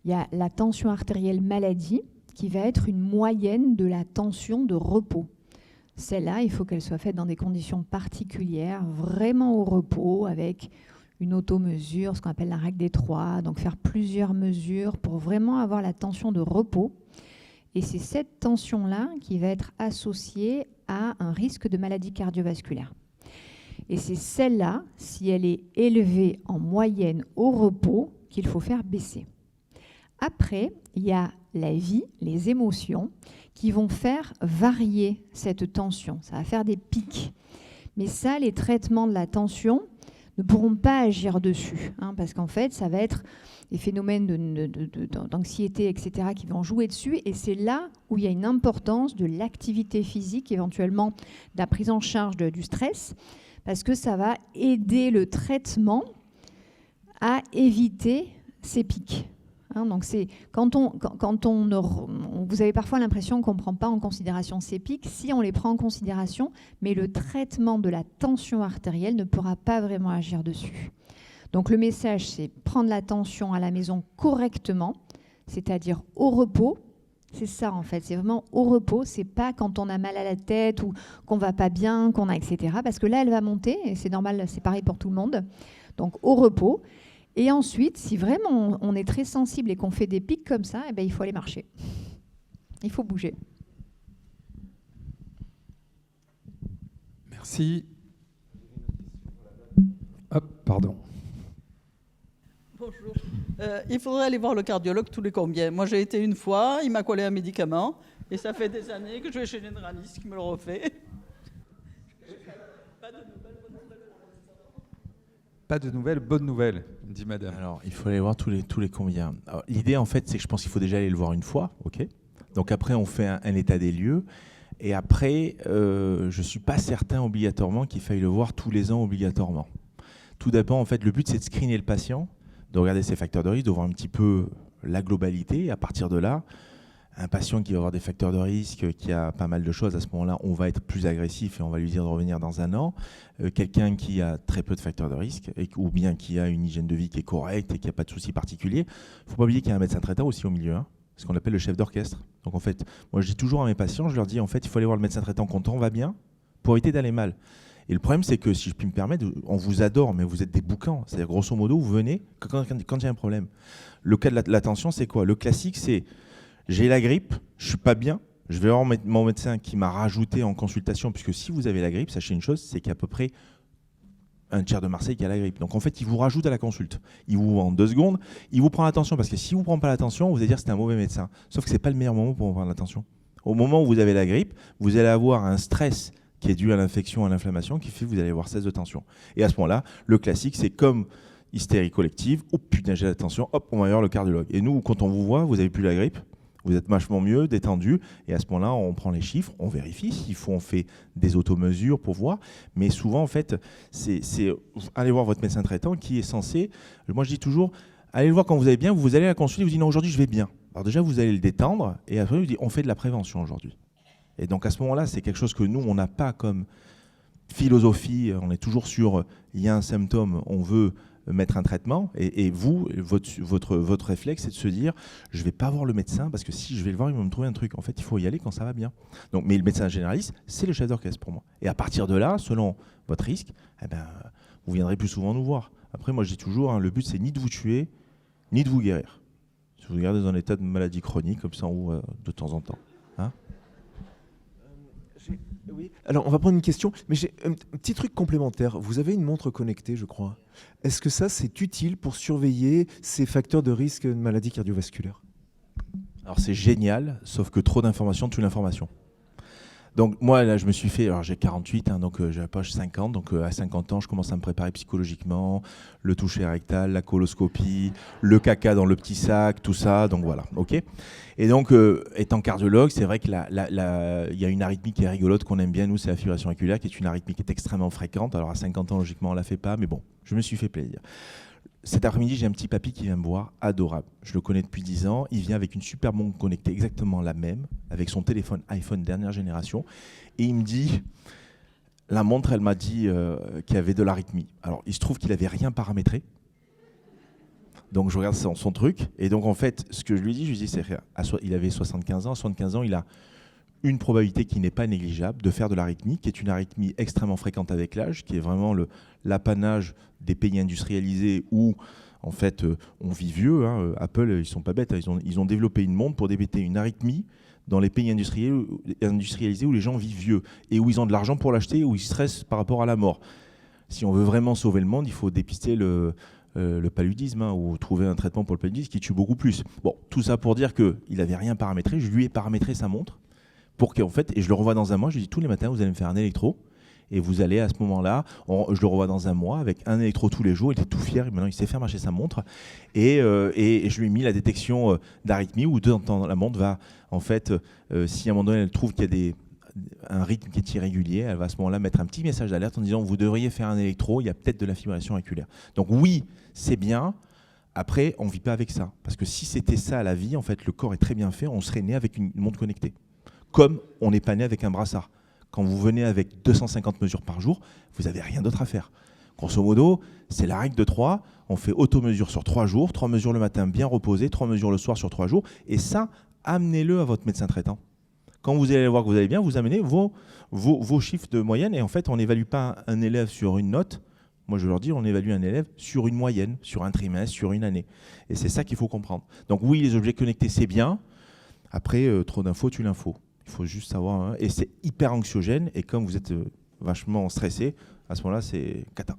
Il y a la tension artérielle maladie qui va être une moyenne de la tension de repos. Celle-là, il faut qu'elle soit faite dans des conditions particulières, vraiment au repos, avec une automesure, ce qu'on appelle la règle des 3, donc faire plusieurs mesures pour vraiment avoir la tension de repos. Et c'est cette tension-là qui va être associée à un risque de maladie cardiovasculaire. Et c'est celle-là, si elle est élevée en moyenne au repos, qu'il faut faire baisser. Après, il y a la vie, les émotions, qui vont faire varier cette tension. Ça va faire des pics. Mais ça, les traitements de la tension ne pourront pas agir dessus, parce qu'en fait, ça va être des phénomènes d'anxiété, etc., qui vont jouer dessus, et c'est là où il y a une importance de l'activité physique, éventuellement de la prise en charge du stress, parce que ça va aider le traitement à éviter ces pics. Donc c'est vous avez parfois l'impression qu'on ne prend pas en considération ces pics. Si on les prend en considération, mais le traitement de la tension artérielle ne pourra pas vraiment agir dessus. Donc le message, c'est prendre la tension à la maison correctement, c'est-à-dire au repos. C'est ça en fait, c'est vraiment au repos. C'est pas quand on a mal à la tête ou qu'on va pas bien, qu'on a etc. Parce que là, elle va monter et c'est normal, c'est pareil pour tout le monde. Donc au repos. Et ensuite, si vraiment on est très sensible et qu'on fait des pics comme ça, eh bien, il faut aller marcher. Il faut bouger. Merci. Hop, pardon. Bonjour. Il faudrait aller voir le cardiologue tous les combien? Moi, j'ai été une fois, il m'a collé un médicament, et ça fait des années que je vais chez le généraliste qui me le refait. Pas de nouvelles, bonnes nouvelles, dit madame. Alors, il faut aller voir tous les combien. L'idée, en fait, c'est que je pense qu'il faut déjà aller le voir une fois, ok. Donc après, on fait un état des lieux. Et après, je ne suis pas certain obligatoirement qu'il faille le voir tous les ans obligatoirement. Tout d'abord, en fait, le but, c'est de screener le patient, de regarder ses facteurs de risque, de voir un petit peu la globalité. Et à partir de là, un patient qui va avoir des facteurs de risque, qui a pas mal de choses, à ce moment-là, on va être plus agressif et on va lui dire de revenir dans un an. Quelqu'un qui a très peu de facteurs de risque, ou bien qui a une hygiène de vie qui est correcte et qui n'a pas de soucis particuliers. Il ne faut pas oublier qu'il y a un médecin traitant aussi au milieu, ce qu'on appelle le chef d'orchestre. Donc en fait, moi je dis toujours à mes patients, je leur dis en fait, il faut aller voir le médecin traitant quand on va bien pour éviter d'aller mal. Et le problème, c'est que, si je puis me permettre, on vous adore, mais vous êtes des boucans. C'est-à-dire, grosso modo, vous venez quand il y a un problème. Le cas de la tension, c'est quoi? Le classique, c'est j'ai la grippe, je suis pas bien, je vais voir mon médecin qui m'a rajouté en consultation, puisque si vous avez la grippe, sachez une chose, c'est qu'il y a à peu près un tiers de Marseille qui a la grippe. Donc en fait, il vous rajoute à la consulte. Il vous en 2 secondes, il vous prend l'attention, parce que si vous ne prend pas l'attention, vous allez dire que c'est un mauvais médecin. Sauf que ce n'est pas le meilleur moment pour prendre l'attention. Au moment où vous avez la grippe, vous allez avoir un stress qui est dû à l'infection, à l'inflammation, qui fait que vous allez avoir 16 de tension. Et à ce moment-là, le classique, c'est comme hystérie collective. Oh putain, j'ai la tension, hop, on va voir le cardiologue. Et nous, quand on vous voit, vous n'avez plus la grippe. Vous êtes vachement mieux, détendu, et à ce moment-là, on prend les chiffres, on vérifie, s'il faut, on fait des automesures pour voir, mais souvent, en fait, c'est aller voir votre médecin traitant qui est censé, moi je dis toujours, allez le voir quand vous allez bien, vous allez à la consulte, vous dites non, aujourd'hui je vais bien. Alors déjà, vous allez le détendre, et après, vous dites, on fait de la prévention aujourd'hui. Et donc à ce moment-là, c'est quelque chose que nous, on n'a pas comme philosophie, on est toujours sur, il y a un symptôme, on veut mettre un traitement, et vous, votre réflexe, c'est de se dire, je ne vais pas voir le médecin, parce que si je vais le voir, il va me trouver un truc. En fait, il faut y aller quand ça va bien. Donc, mais le médecin généraliste, c'est le chef d'orchestre pour moi. Et à partir de là, selon votre risque, eh ben, vous viendrez plus souvent nous voir. Après, moi, je dis toujours, le but, c'est ni de vous tuer, ni de vous guérir. Si vous regardez dans un état de maladie chronique, comme ça, ou de temps en temps. Oui. Alors, on va prendre une question, mais j'ai un petit truc complémentaire. Vous avez une montre connectée, je crois. Est-ce que ça, c'est utile pour surveiller ces facteurs de risque de maladie cardiovasculaire? Alors c'est génial, sauf que trop d'informations tue l'information. Donc moi, là, je me suis fait, alors j'ai 48, hein, donc j'ai la poche 50, donc à 50 ans, je commence à me préparer psychologiquement, le toucher rectal, la coloscopie, le caca dans le petit sac, tout ça, donc voilà, ok. Et donc, étant cardiologue, c'est vrai qu'il y a une arythmie qui est rigolote, qu'on aime bien, nous, c'est la fibrillation auriculaire, qui est une arythmie qui est extrêmement fréquente. Alors à 50 ans, logiquement, on ne la fait pas, mais bon, je me suis fait plaisir. Cet après-midi, j'ai un petit papy qui vient me voir, adorable. Je le connais depuis 10 ans. Il vient avec une super montre connectée, exactement la même, avec son téléphone iPhone dernière génération. Et il me dit, la montre, elle m'a dit qu'il y avait de l'arythmie. Alors, il se trouve qu'il n'avait rien paramétré. Donc, je regarde son truc. Et donc, en fait, ce que je lui dis, c'est il avait 75 ans. À 75 ans, il a une probabilité qui n'est pas négligeable de faire de l'arythmie, qui est une arythmie extrêmement fréquente avec l'âge, qui est vraiment l'apanage des pays industrialisés où, en fait, on vit vieux. Hein. Apple, ils sont pas bêtes. Hein. Ils ont développé une montre pour détecter une arythmie dans les pays industrialisés où les gens vivent vieux et où ils ont de l'argent pour l'acheter, où ils stressent par rapport à la mort. Si on veut vraiment sauver le monde, il faut dépister le paludisme, hein, ou trouver un traitement pour le paludisme qui tue beaucoup plus. Bon, tout ça pour dire qu'il n'avait rien paramétré. Je lui ai paramétré sa montre pour qu'en fait, et je le revois dans un mois, je lui dis tous les matins, vous allez me faire un électro. Et vous allez à ce moment-là, je le revois dans un mois avec un électro tous les jours. Il était tout fier. Maintenant, il sait faire marcher sa montre. Et je lui ai mis la détection d'arythmie où dans la montre va, en fait, si à un moment donné, elle trouve qu'il y a un rythme qui est irrégulier, elle va à ce moment-là mettre un petit message d'alerte en disant vous devriez faire un électro, il y a peut-être de la fibrillation auriculaire. Donc oui, c'est bien. Après, on ne vit pas avec ça. Parce que si c'était ça la vie, en fait, le corps est très bien fait, on serait né avec une montre connectée. Comme on n'est pas né avec un brassard. Quand vous venez avec 250 mesures par jour, vous n'avez rien d'autre à faire. Grosso modo, c'est la règle de 3. On fait auto-mesure sur 3 jours, 3 mesures le matin bien reposées, 3 mesures le soir sur 3 jours. Et ça, amenez-le à votre médecin traitant. Quand vous allez voir que vous allez bien, vous amenez vos chiffres de moyenne. Et en fait, on n'évalue pas un élève sur une note. Moi, je leur dis, on évalue un élève sur une moyenne, sur un trimestre, sur une année. Et c'est ça qu'il faut comprendre. Donc oui, les objets connectés, c'est bien. Après, trop d'infos tue l'info. Il faut juste savoir. Hein, et c'est hyper anxiogène. Et comme vous êtes vachement stressé, à ce moment-là, c'est cata.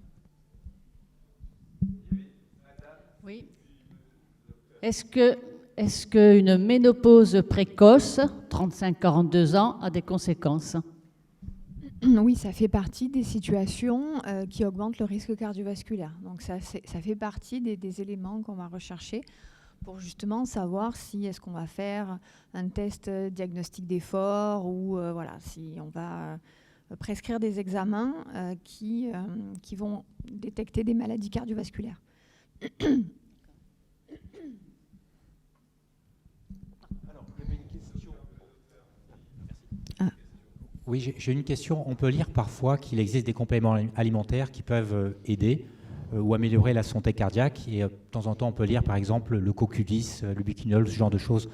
Oui. Est-ce qu'une ménopause précoce, 35-42 ans, a des conséquences? Oui, ça fait partie des situations qui augmentent le risque cardiovasculaire. Donc ça fait partie des éléments qu'on va rechercher pour justement savoir si est-ce qu'on va faire un test diagnostic d'effort ou voilà, si on va prescrire des examens qui vont détecter des maladies cardiovasculaires. Oui, j'ai une question. On peut lire parfois qu'il existe des compléments alimentaires qui peuvent aider ou améliorer la santé cardiaque. Et de temps en temps, on peut lire, par exemple, le CoQ10, l'ubiquinol, ce genre de choses.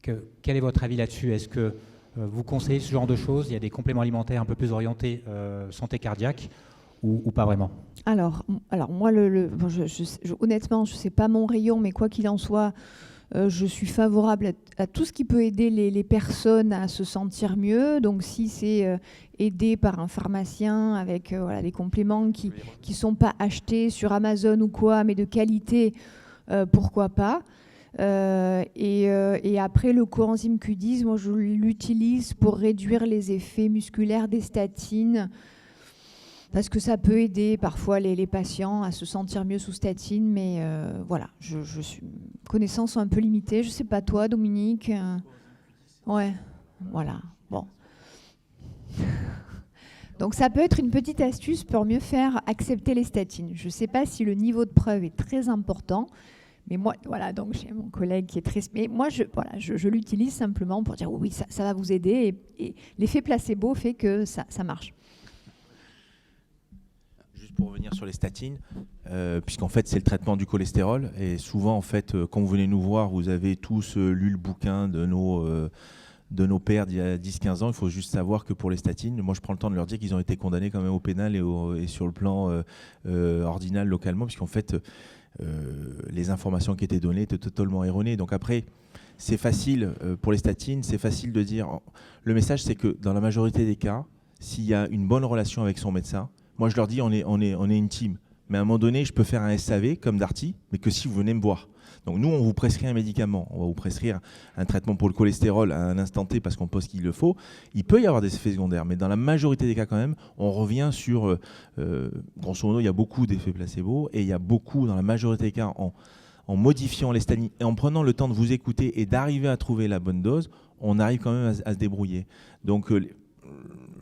Quel est votre avis là-dessus? Est-ce que vous conseillez ce genre de choses? Il y a des compléments alimentaires un peu plus orientés santé cardiaque ou pas vraiment? Alors moi, honnêtement, je ne sais pas mon rayon, mais quoi qu'il en soit, je suis favorable à tout ce qui peut aider les personnes à se sentir mieux. Donc si c'est aidé par un pharmacien avec voilà, des compléments qui ne sont pas achetés sur Amazon ou quoi, mais de qualité, pourquoi pas. Et après, le coenzyme Q10, moi je l'utilise pour réduire les effets musculaires des statines. Parce que ça peut aider parfois les patients à se sentir mieux sous statine, mais voilà, je suis connaissances sont un peu limitées. Je sais pas toi, Dominique. Ouais, voilà. Bon. Donc ça peut être une petite astuce pour mieux faire accepter les statines. Je sais pas si le niveau de preuve est très important, mais moi, voilà, donc j'ai mon collègue qui est très... Mais moi, je l'utilise simplement pour dire oui, ça va vous aider, et l'effet placebo fait que ça marche. Pour revenir sur les statines, puisqu'en fait c'est le traitement du cholestérol, et souvent en fait quand vous venez nous voir, vous avez tous lu le bouquin de nos pères d'il y a 10-15 ans. Il faut juste savoir que pour les statines, moi je prends le temps de leur dire qu'ils ont été condamnés quand même au pénal et sur le plan ordinal localement, puisqu'en fait les informations qui étaient données étaient totalement erronées. Donc après, c'est facile pour les statines, c'est facile de dire. Le message, c'est que dans la majorité des cas, s'il y a une bonne relation avec son médecin, moi je leur dis on est une team. Mais à un moment donné, je peux faire un SAV comme Darty, mais que si vous venez me voir. Donc nous, on vous prescrit un médicament, on va vous prescrire un traitement pour le cholestérol à un instant T parce qu'on pense qu'il le faut. Il peut y avoir des effets secondaires, mais dans la majorité des cas quand même, on revient sur, grosso modo, il y a beaucoup d'effets placebo et il y a beaucoup, dans la majorité des cas, en modifiant les statines et en prenant le temps de vous écouter et d'arriver à trouver la bonne dose, on arrive quand même à se débrouiller. Donc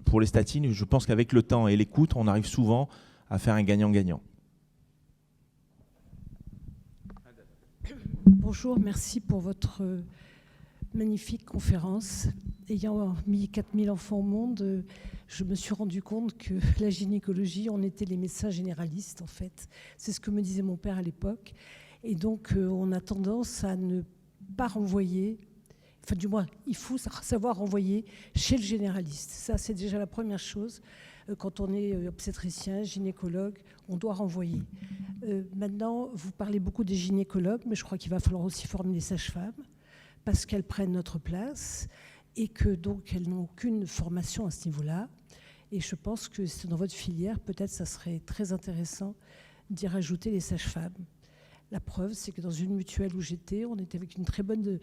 pour les statines, je pense qu'avec le temps et l'écoute, on arrive souvent à faire un gagnant-gagnant. Bonjour, merci pour votre magnifique conférence. Ayant mis 4000 enfants au monde, je me suis rendu compte que la gynécologie, on était les médecins généralistes en fait. C'est ce que me disait mon père à l'époque. Et donc on a tendance à ne pas renvoyer, enfin du moins il faut savoir renvoyer chez le généraliste. Ça c'est déjà la première chose. Quand on est obstétricien, gynécologue, on doit renvoyer. Maintenant, vous parlez beaucoup des gynécologues, mais je crois qu'il va falloir aussi former les sages-femmes parce qu'elles prennent notre place et que donc elles n'ont aucune formation à ce niveau-là. Et je pense que dans votre filière, peut-être ça serait très intéressant d'y rajouter les sages-femmes. La preuve, c'est que dans une mutuelle où j'étais, on était avec une très bonne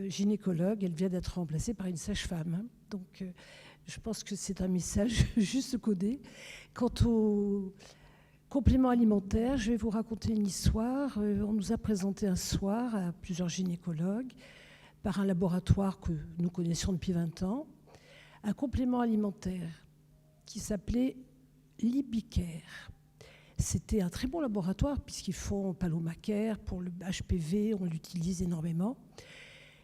gynécologue. Elle vient d'être remplacée par une sage-femme. Donc, je pense que c'est un message juste codé. Quant aux compléments alimentaires, je vais vous raconter une histoire. On nous a présenté un soir à plusieurs gynécologues par un laboratoire que nous connaissions depuis 20 ans, un complément alimentaire qui s'appelait Libicare. C'était un très bon laboratoire puisqu'ils font Palomacare pour le HPV, on l'utilise énormément.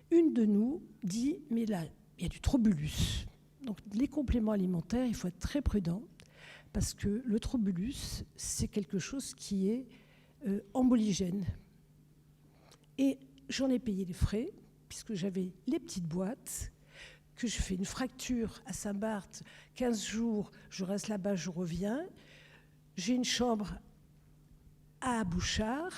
Une de nous dit, mais là, il y a du Trobulus. Donc les compléments alimentaires, il faut être très prudent parce que le Trobulus, c'est quelque chose qui est emboligène. Et j'en ai payé les frais puisque j'avais les petites boîtes, que je fais une fracture à Saint-Barth, 15 jours, je reste là-bas, je reviens. J'ai une chambre à Bouchard,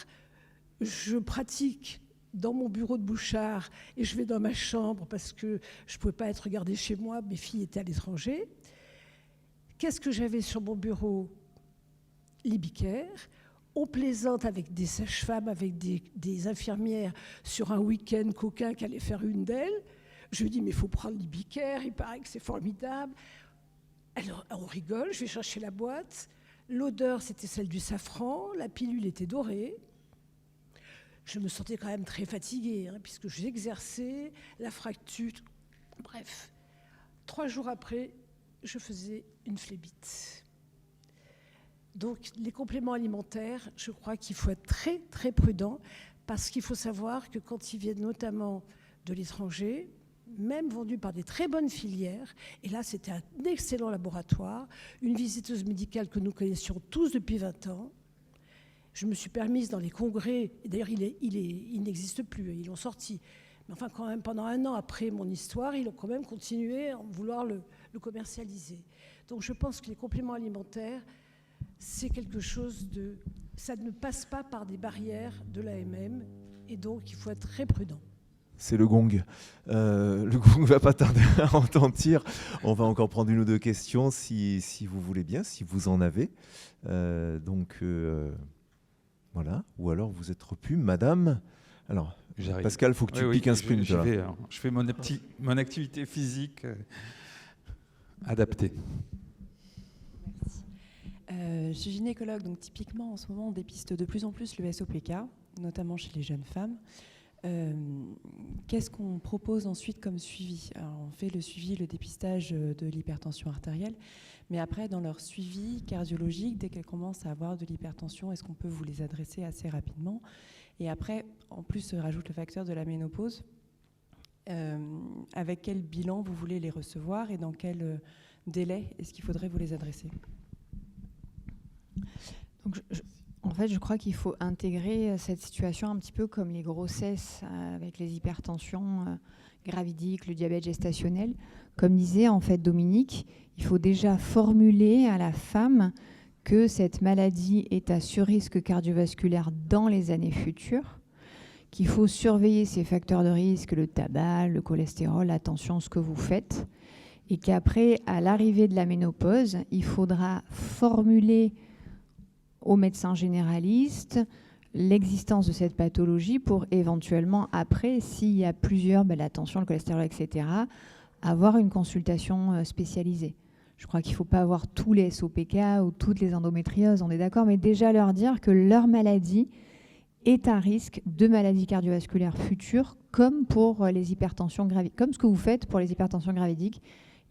je pratique dans mon bureau de Bouchard et je vais dans ma chambre parce que je ne pouvais pas être gardée chez moi, mes filles étaient à l'étranger. Qu'est-ce que j'avais sur mon bureau? Libicare. On plaisante avec des sages-femmes, avec des infirmières sur un week-end coquin qu'allait faire une d'elles. Je lui dis, mais il faut prendre Libicare, il paraît que c'est formidable. Alors, on rigole, je vais chercher la boîte. L'odeur, c'était celle du safran, la pilule était dorée. Je me sentais quand même très fatiguée, puisque j'exerçais la fracture. Bref, 3 jours après, je faisais une phlébite. Donc, les compléments alimentaires, je crois qu'il faut être très, très prudent, parce qu'il faut savoir que quand ils viennent notamment de l'étranger, même vendus par des très bonnes filières, et là, c'était un excellent laboratoire, une visiteuse médicale que nous connaissions tous depuis 20 ans. Je me suis permise dans les congrès, et d'ailleurs il n'existe plus, ils l'ont sorti. Mais enfin, quand même, pendant 1 an après mon histoire, ils ont quand même continué à vouloir le commercialiser. Donc je pense que les compléments alimentaires, c'est quelque chose de... Ça ne passe pas par des barrières de l'AMM, et donc il faut être très prudent. C'est le gong. Le gong ne va pas tarder à retentir. On va encore prendre 1 ou 2 questions si vous voulez bien, si vous en avez. Voilà. Ou alors vous êtes repu, madame. Alors, Pascal, il faut que tu piques un sprint. Je fais mon activité physique adaptée. Je suis gynécologue, donc typiquement en ce moment on dépiste de plus en plus le SOPK, notamment chez les jeunes femmes. Qu'est-ce qu'on propose ensuite comme suivi? Alors, on fait le suivi, le dépistage de l'hypertension artérielle, mais après dans leur suivi cardiologique, dès qu'elles commencent à avoir de l'hypertension, est-ce qu'on peut vous les adresser assez rapidement? Et après, en plus se rajoute le facteur de la ménopause. Avec quel bilan vous voulez les recevoir et dans quel délai est-ce qu'il faudrait vous les adresser? Donc, en fait, je crois qu'il faut intégrer cette situation un petit peu comme les grossesses avec les hypertensions gravidiques, le diabète gestationnel. Comme disait en fait Dominique, il faut déjà formuler à la femme que cette maladie est à surrisque cardiovasculaire dans les années futures, qu'il faut surveiller ces facteurs de risque, le tabac, le cholestérol, la tension, ce que vous faites, et qu'après, à l'arrivée de la ménopause, il faudra formuler au médecin généraliste l'existence de cette pathologie pour éventuellement, après, s'il y a plusieurs, la tension, le cholestérol, etc., avoir une consultation spécialisée. Je crois qu'il ne faut pas avoir tous les SOPK ou toutes les endométrioses, on est d'accord, mais déjà leur dire que leur maladie est un risque de maladie cardiovasculaire future, comme pour les hypertensions gravidiques, comme ce que vous faites pour les hypertensions gravidiques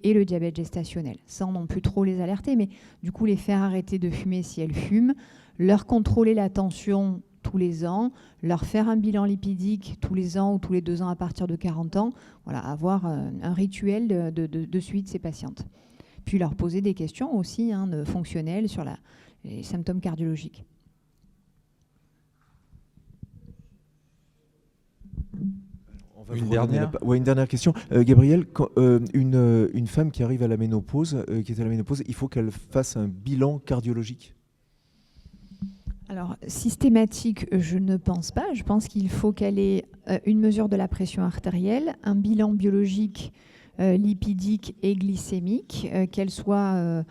et le diabète gestationnel. Sans non plus trop les alerter, mais du coup les faire arrêter de fumer si elles fument, leur contrôler la tension tous les ans, leur faire un bilan lipidique tous les ans ou tous les 2 ans à partir de 40 ans, voilà, avoir un rituel de suivi de ces patientes. Puis leur poser des questions aussi fonctionnelles sur les symptômes cardiologiques. Une dernière question. Gabriel, une femme qui arrive à la ménopause, qui est à la ménopause, il faut qu'elle fasse un bilan cardiologique? Alors, systématique, je ne pense pas. Je pense qu'il faut qu'elle ait une mesure de la pression artérielle, un bilan biologique, lipidique et glycémique, qu'elle soit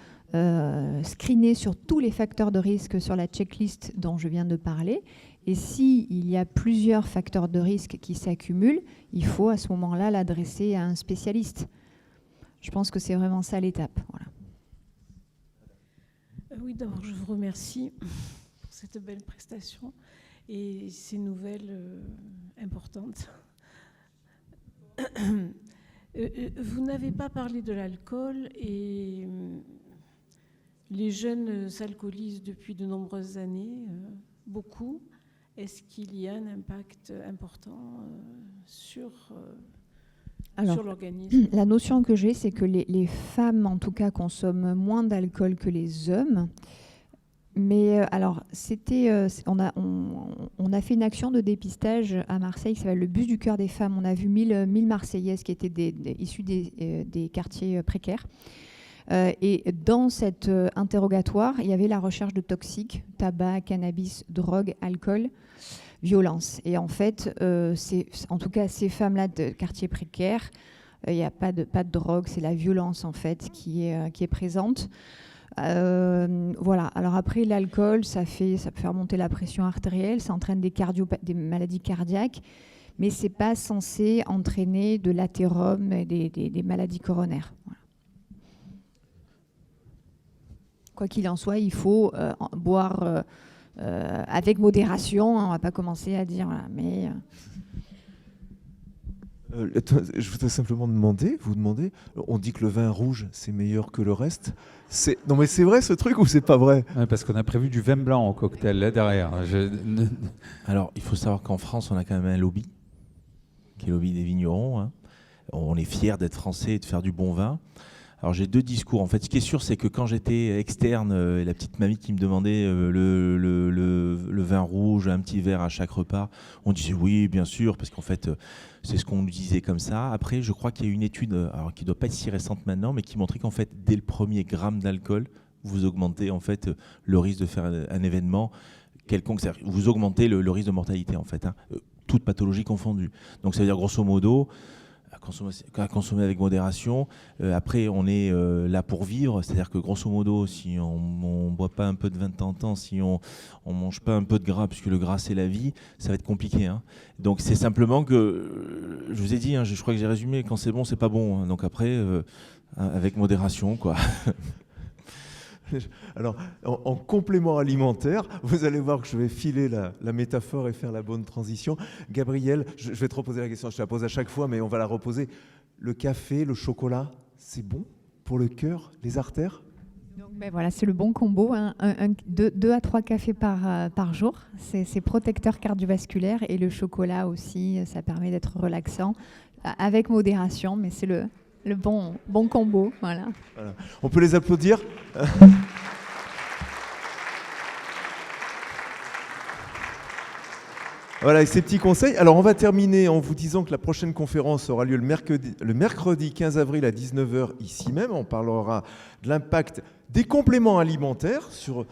screenée sur tous les facteurs de risque sur la checklist dont je viens de parler. Et s'il y a plusieurs facteurs de risque qui s'accumulent, il faut à ce moment-là l'adresser à un spécialiste. Je pense que c'est vraiment ça l'étape. Voilà. Oui, d'abord, je vous remercie pour cette belle prestation et ces nouvelles importantes. Vous n'avez pas parlé de l'alcool et les jeunes s'alcoolisent depuis de nombreuses années, beaucoup. Est-ce qu'il y a un impact important sur l'organisme? La notion que j'ai, c'est que les femmes, en tout cas, consomment moins d'alcool que les hommes. Mais alors, on a fait une action de dépistage à Marseille qui s'appelle le bus du cœur des femmes. On a vu 1000 Marseillaises qui étaient issues des quartiers précaires. Et dans cet interrogatoire, il y avait la recherche de toxiques, tabac, cannabis, drogue, alcool, violence. Et en fait, en tout cas, ces femmes-là de quartiers précaires, il n'y a pas de drogue, c'est la violence en fait qui est présente. Voilà. Alors après, l'alcool, ça peut faire monter la pression artérielle, ça entraîne des maladies cardiaques, mais c'est pas censé entraîner de l'athérome et des maladies coronaires. Voilà. Quoi qu'il en soit, il faut boire avec modération. On ne va pas commencer à dire, voilà, mais... je voudrais simplement vous demander, on dit que le vin rouge, c'est meilleur que le reste. Non mais c'est vrai ce truc ou c'est pas vrai? Ouais, parce qu'on a prévu du vin blanc au cocktail, là derrière. Alors, il faut savoir qu'en France, on a quand même un lobby, qui est le lobby des vignerons. Hein. On est fiers d'être français et de faire du bon vin. Alors j'ai 2 discours. En fait, ce qui est sûr, c'est que quand j'étais externe, la petite mamie qui me demandait le vin rouge, un petit verre à chaque repas, on disait oui, bien sûr, parce qu'en fait, c'est ce qu'on nous disait comme ça. Après, je crois qu'il y a une étude, alors qui ne doit pas être si récente maintenant, mais qui montrait qu'en fait, dès le premier gramme d'alcool, vous augmentez en fait le risque de faire un événement quelconque. Vous augmentez le risque de mortalité en fait, hein, toute pathologie confondue. Donc ça veut dire grosso modo, à consommer avec modération. Après, on est là pour vivre, c'est-à-dire que grosso modo, si on ne boit pas un peu de vin de temps en temps, si on ne mange pas un peu de gras, puisque le gras c'est la vie, ça va être compliqué. Hein. Donc c'est simplement que, je vous ai dit, hein, je crois que j'ai résumé, quand c'est bon, c'est pas bon. Hein. Donc après, avec modération, quoi. Alors, en complément alimentaire, vous allez voir que je vais filer la métaphore et faire la bonne transition. Gabriel, je vais te reposer la question, je te la pose à chaque fois, mais on va la reposer. Le café, le chocolat, c'est bon pour le cœur, les artères? Donc, voilà, c'est le bon combo, hein. 2 à 3 cafés par jour. C'est protecteur cardiovasculaire et le chocolat aussi, ça permet d'être relaxant avec modération, mais c'est le bon combo. Voilà. On peut les applaudir. Voilà, et ces petits conseils. Alors, on va terminer en vous disant que la prochaine conférence aura lieu le mercredi 15 avril à 19h ici même. On parlera de l'impact des compléments alimentaires sur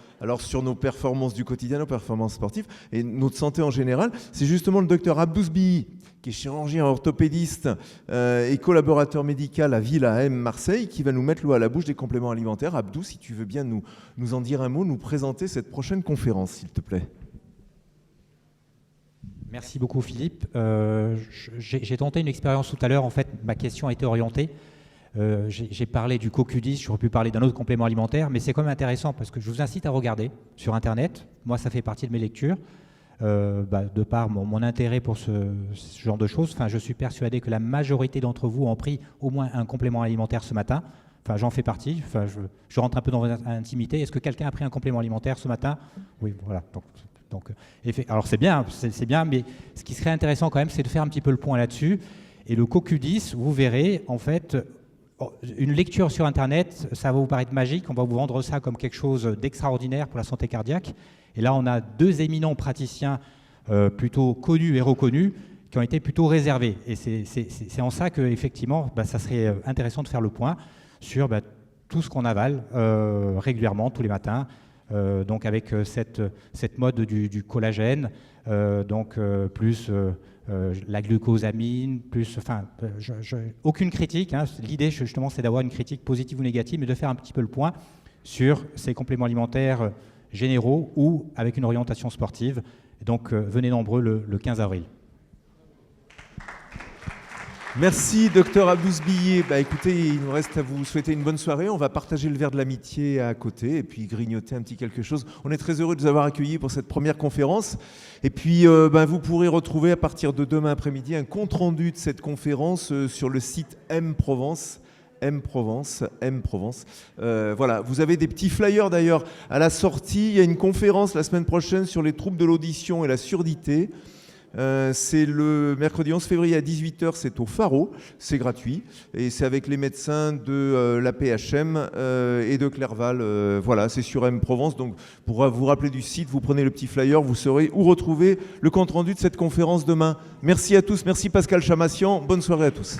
nos performances du quotidien, nos performances sportives et notre santé en général. C'est justement le docteur Abdous Bihi, qui est chirurgien orthopédiste et collaborateur médical à Villa M Marseille, qui va nous mettre l'eau à la bouche des compléments alimentaires. Abdou, si tu veux bien nous en dire un mot, nous présenter cette prochaine conférence, s'il te plaît. Merci beaucoup Philippe. J'ai tenté une expérience tout à l'heure. En fait, ma question a été orientée. J'ai parlé du CoQ10, j'aurais pu parler d'un autre complément alimentaire, mais c'est quand même intéressant parce que je vous incite à regarder sur Internet. Moi, ça fait partie de mes lectures. De par mon intérêt pour ce genre de choses, je suis persuadé que la majorité d'entre vous ont pris au moins un complément alimentaire ce matin. J'en fais partie. Je rentre un peu dans votre intimité. Est-ce que quelqu'un a pris un complément alimentaire ce matin? Oui, voilà. Alors c'est bien, mais ce qui serait intéressant quand même, c'est de faire un petit peu le point là-dessus. Et le CoQ10, vous verrez, en fait, une lecture sur Internet, ça va vous paraître magique. On va vous vendre ça comme quelque chose d'extraordinaire pour la santé cardiaque. Et là, on a deux éminents praticiens plutôt connus et reconnus qui ont été plutôt réservés. Et c'est en ça qu'effectivement, ça serait intéressant de faire le point sur tout ce qu'on avale régulièrement, tous les matins. Donc avec cette mode du collagène, plus la glucosamine, plus, aucune critique. L'idée justement, c'est d'avoir une critique positive ou négative, mais de faire un petit peu le point sur ces compléments alimentaires généraux ou avec une orientation sportive. Donc venez nombreux le 15 avril. Merci, docteur Abdous Bihi. Écoutez, il nous reste à vous souhaiter une bonne soirée. On va partager le verre de l'amitié à côté et puis grignoter un petit quelque chose. On est très heureux de vous avoir accueillis pour cette première conférence. Et puis, vous pourrez retrouver à partir de demain après-midi un compte-rendu de cette conférence sur le site M-Provence. Voilà, vous avez des petits flyers d'ailleurs à la sortie. Il y a une conférence la semaine prochaine sur les troubles de l'audition et la surdité. C'est le mercredi 11 février à 18h, c'est au Pharo, c'est gratuit et c'est avec les médecins de la PHM et de Clerval. Voilà, c'est sur M-Provence. Donc pour vous rappeler du site, vous prenez le petit flyer, vous saurez où retrouver le compte-rendu de cette conférence demain. Merci à tous, merci Pascal Chamassian, bonne soirée à tous.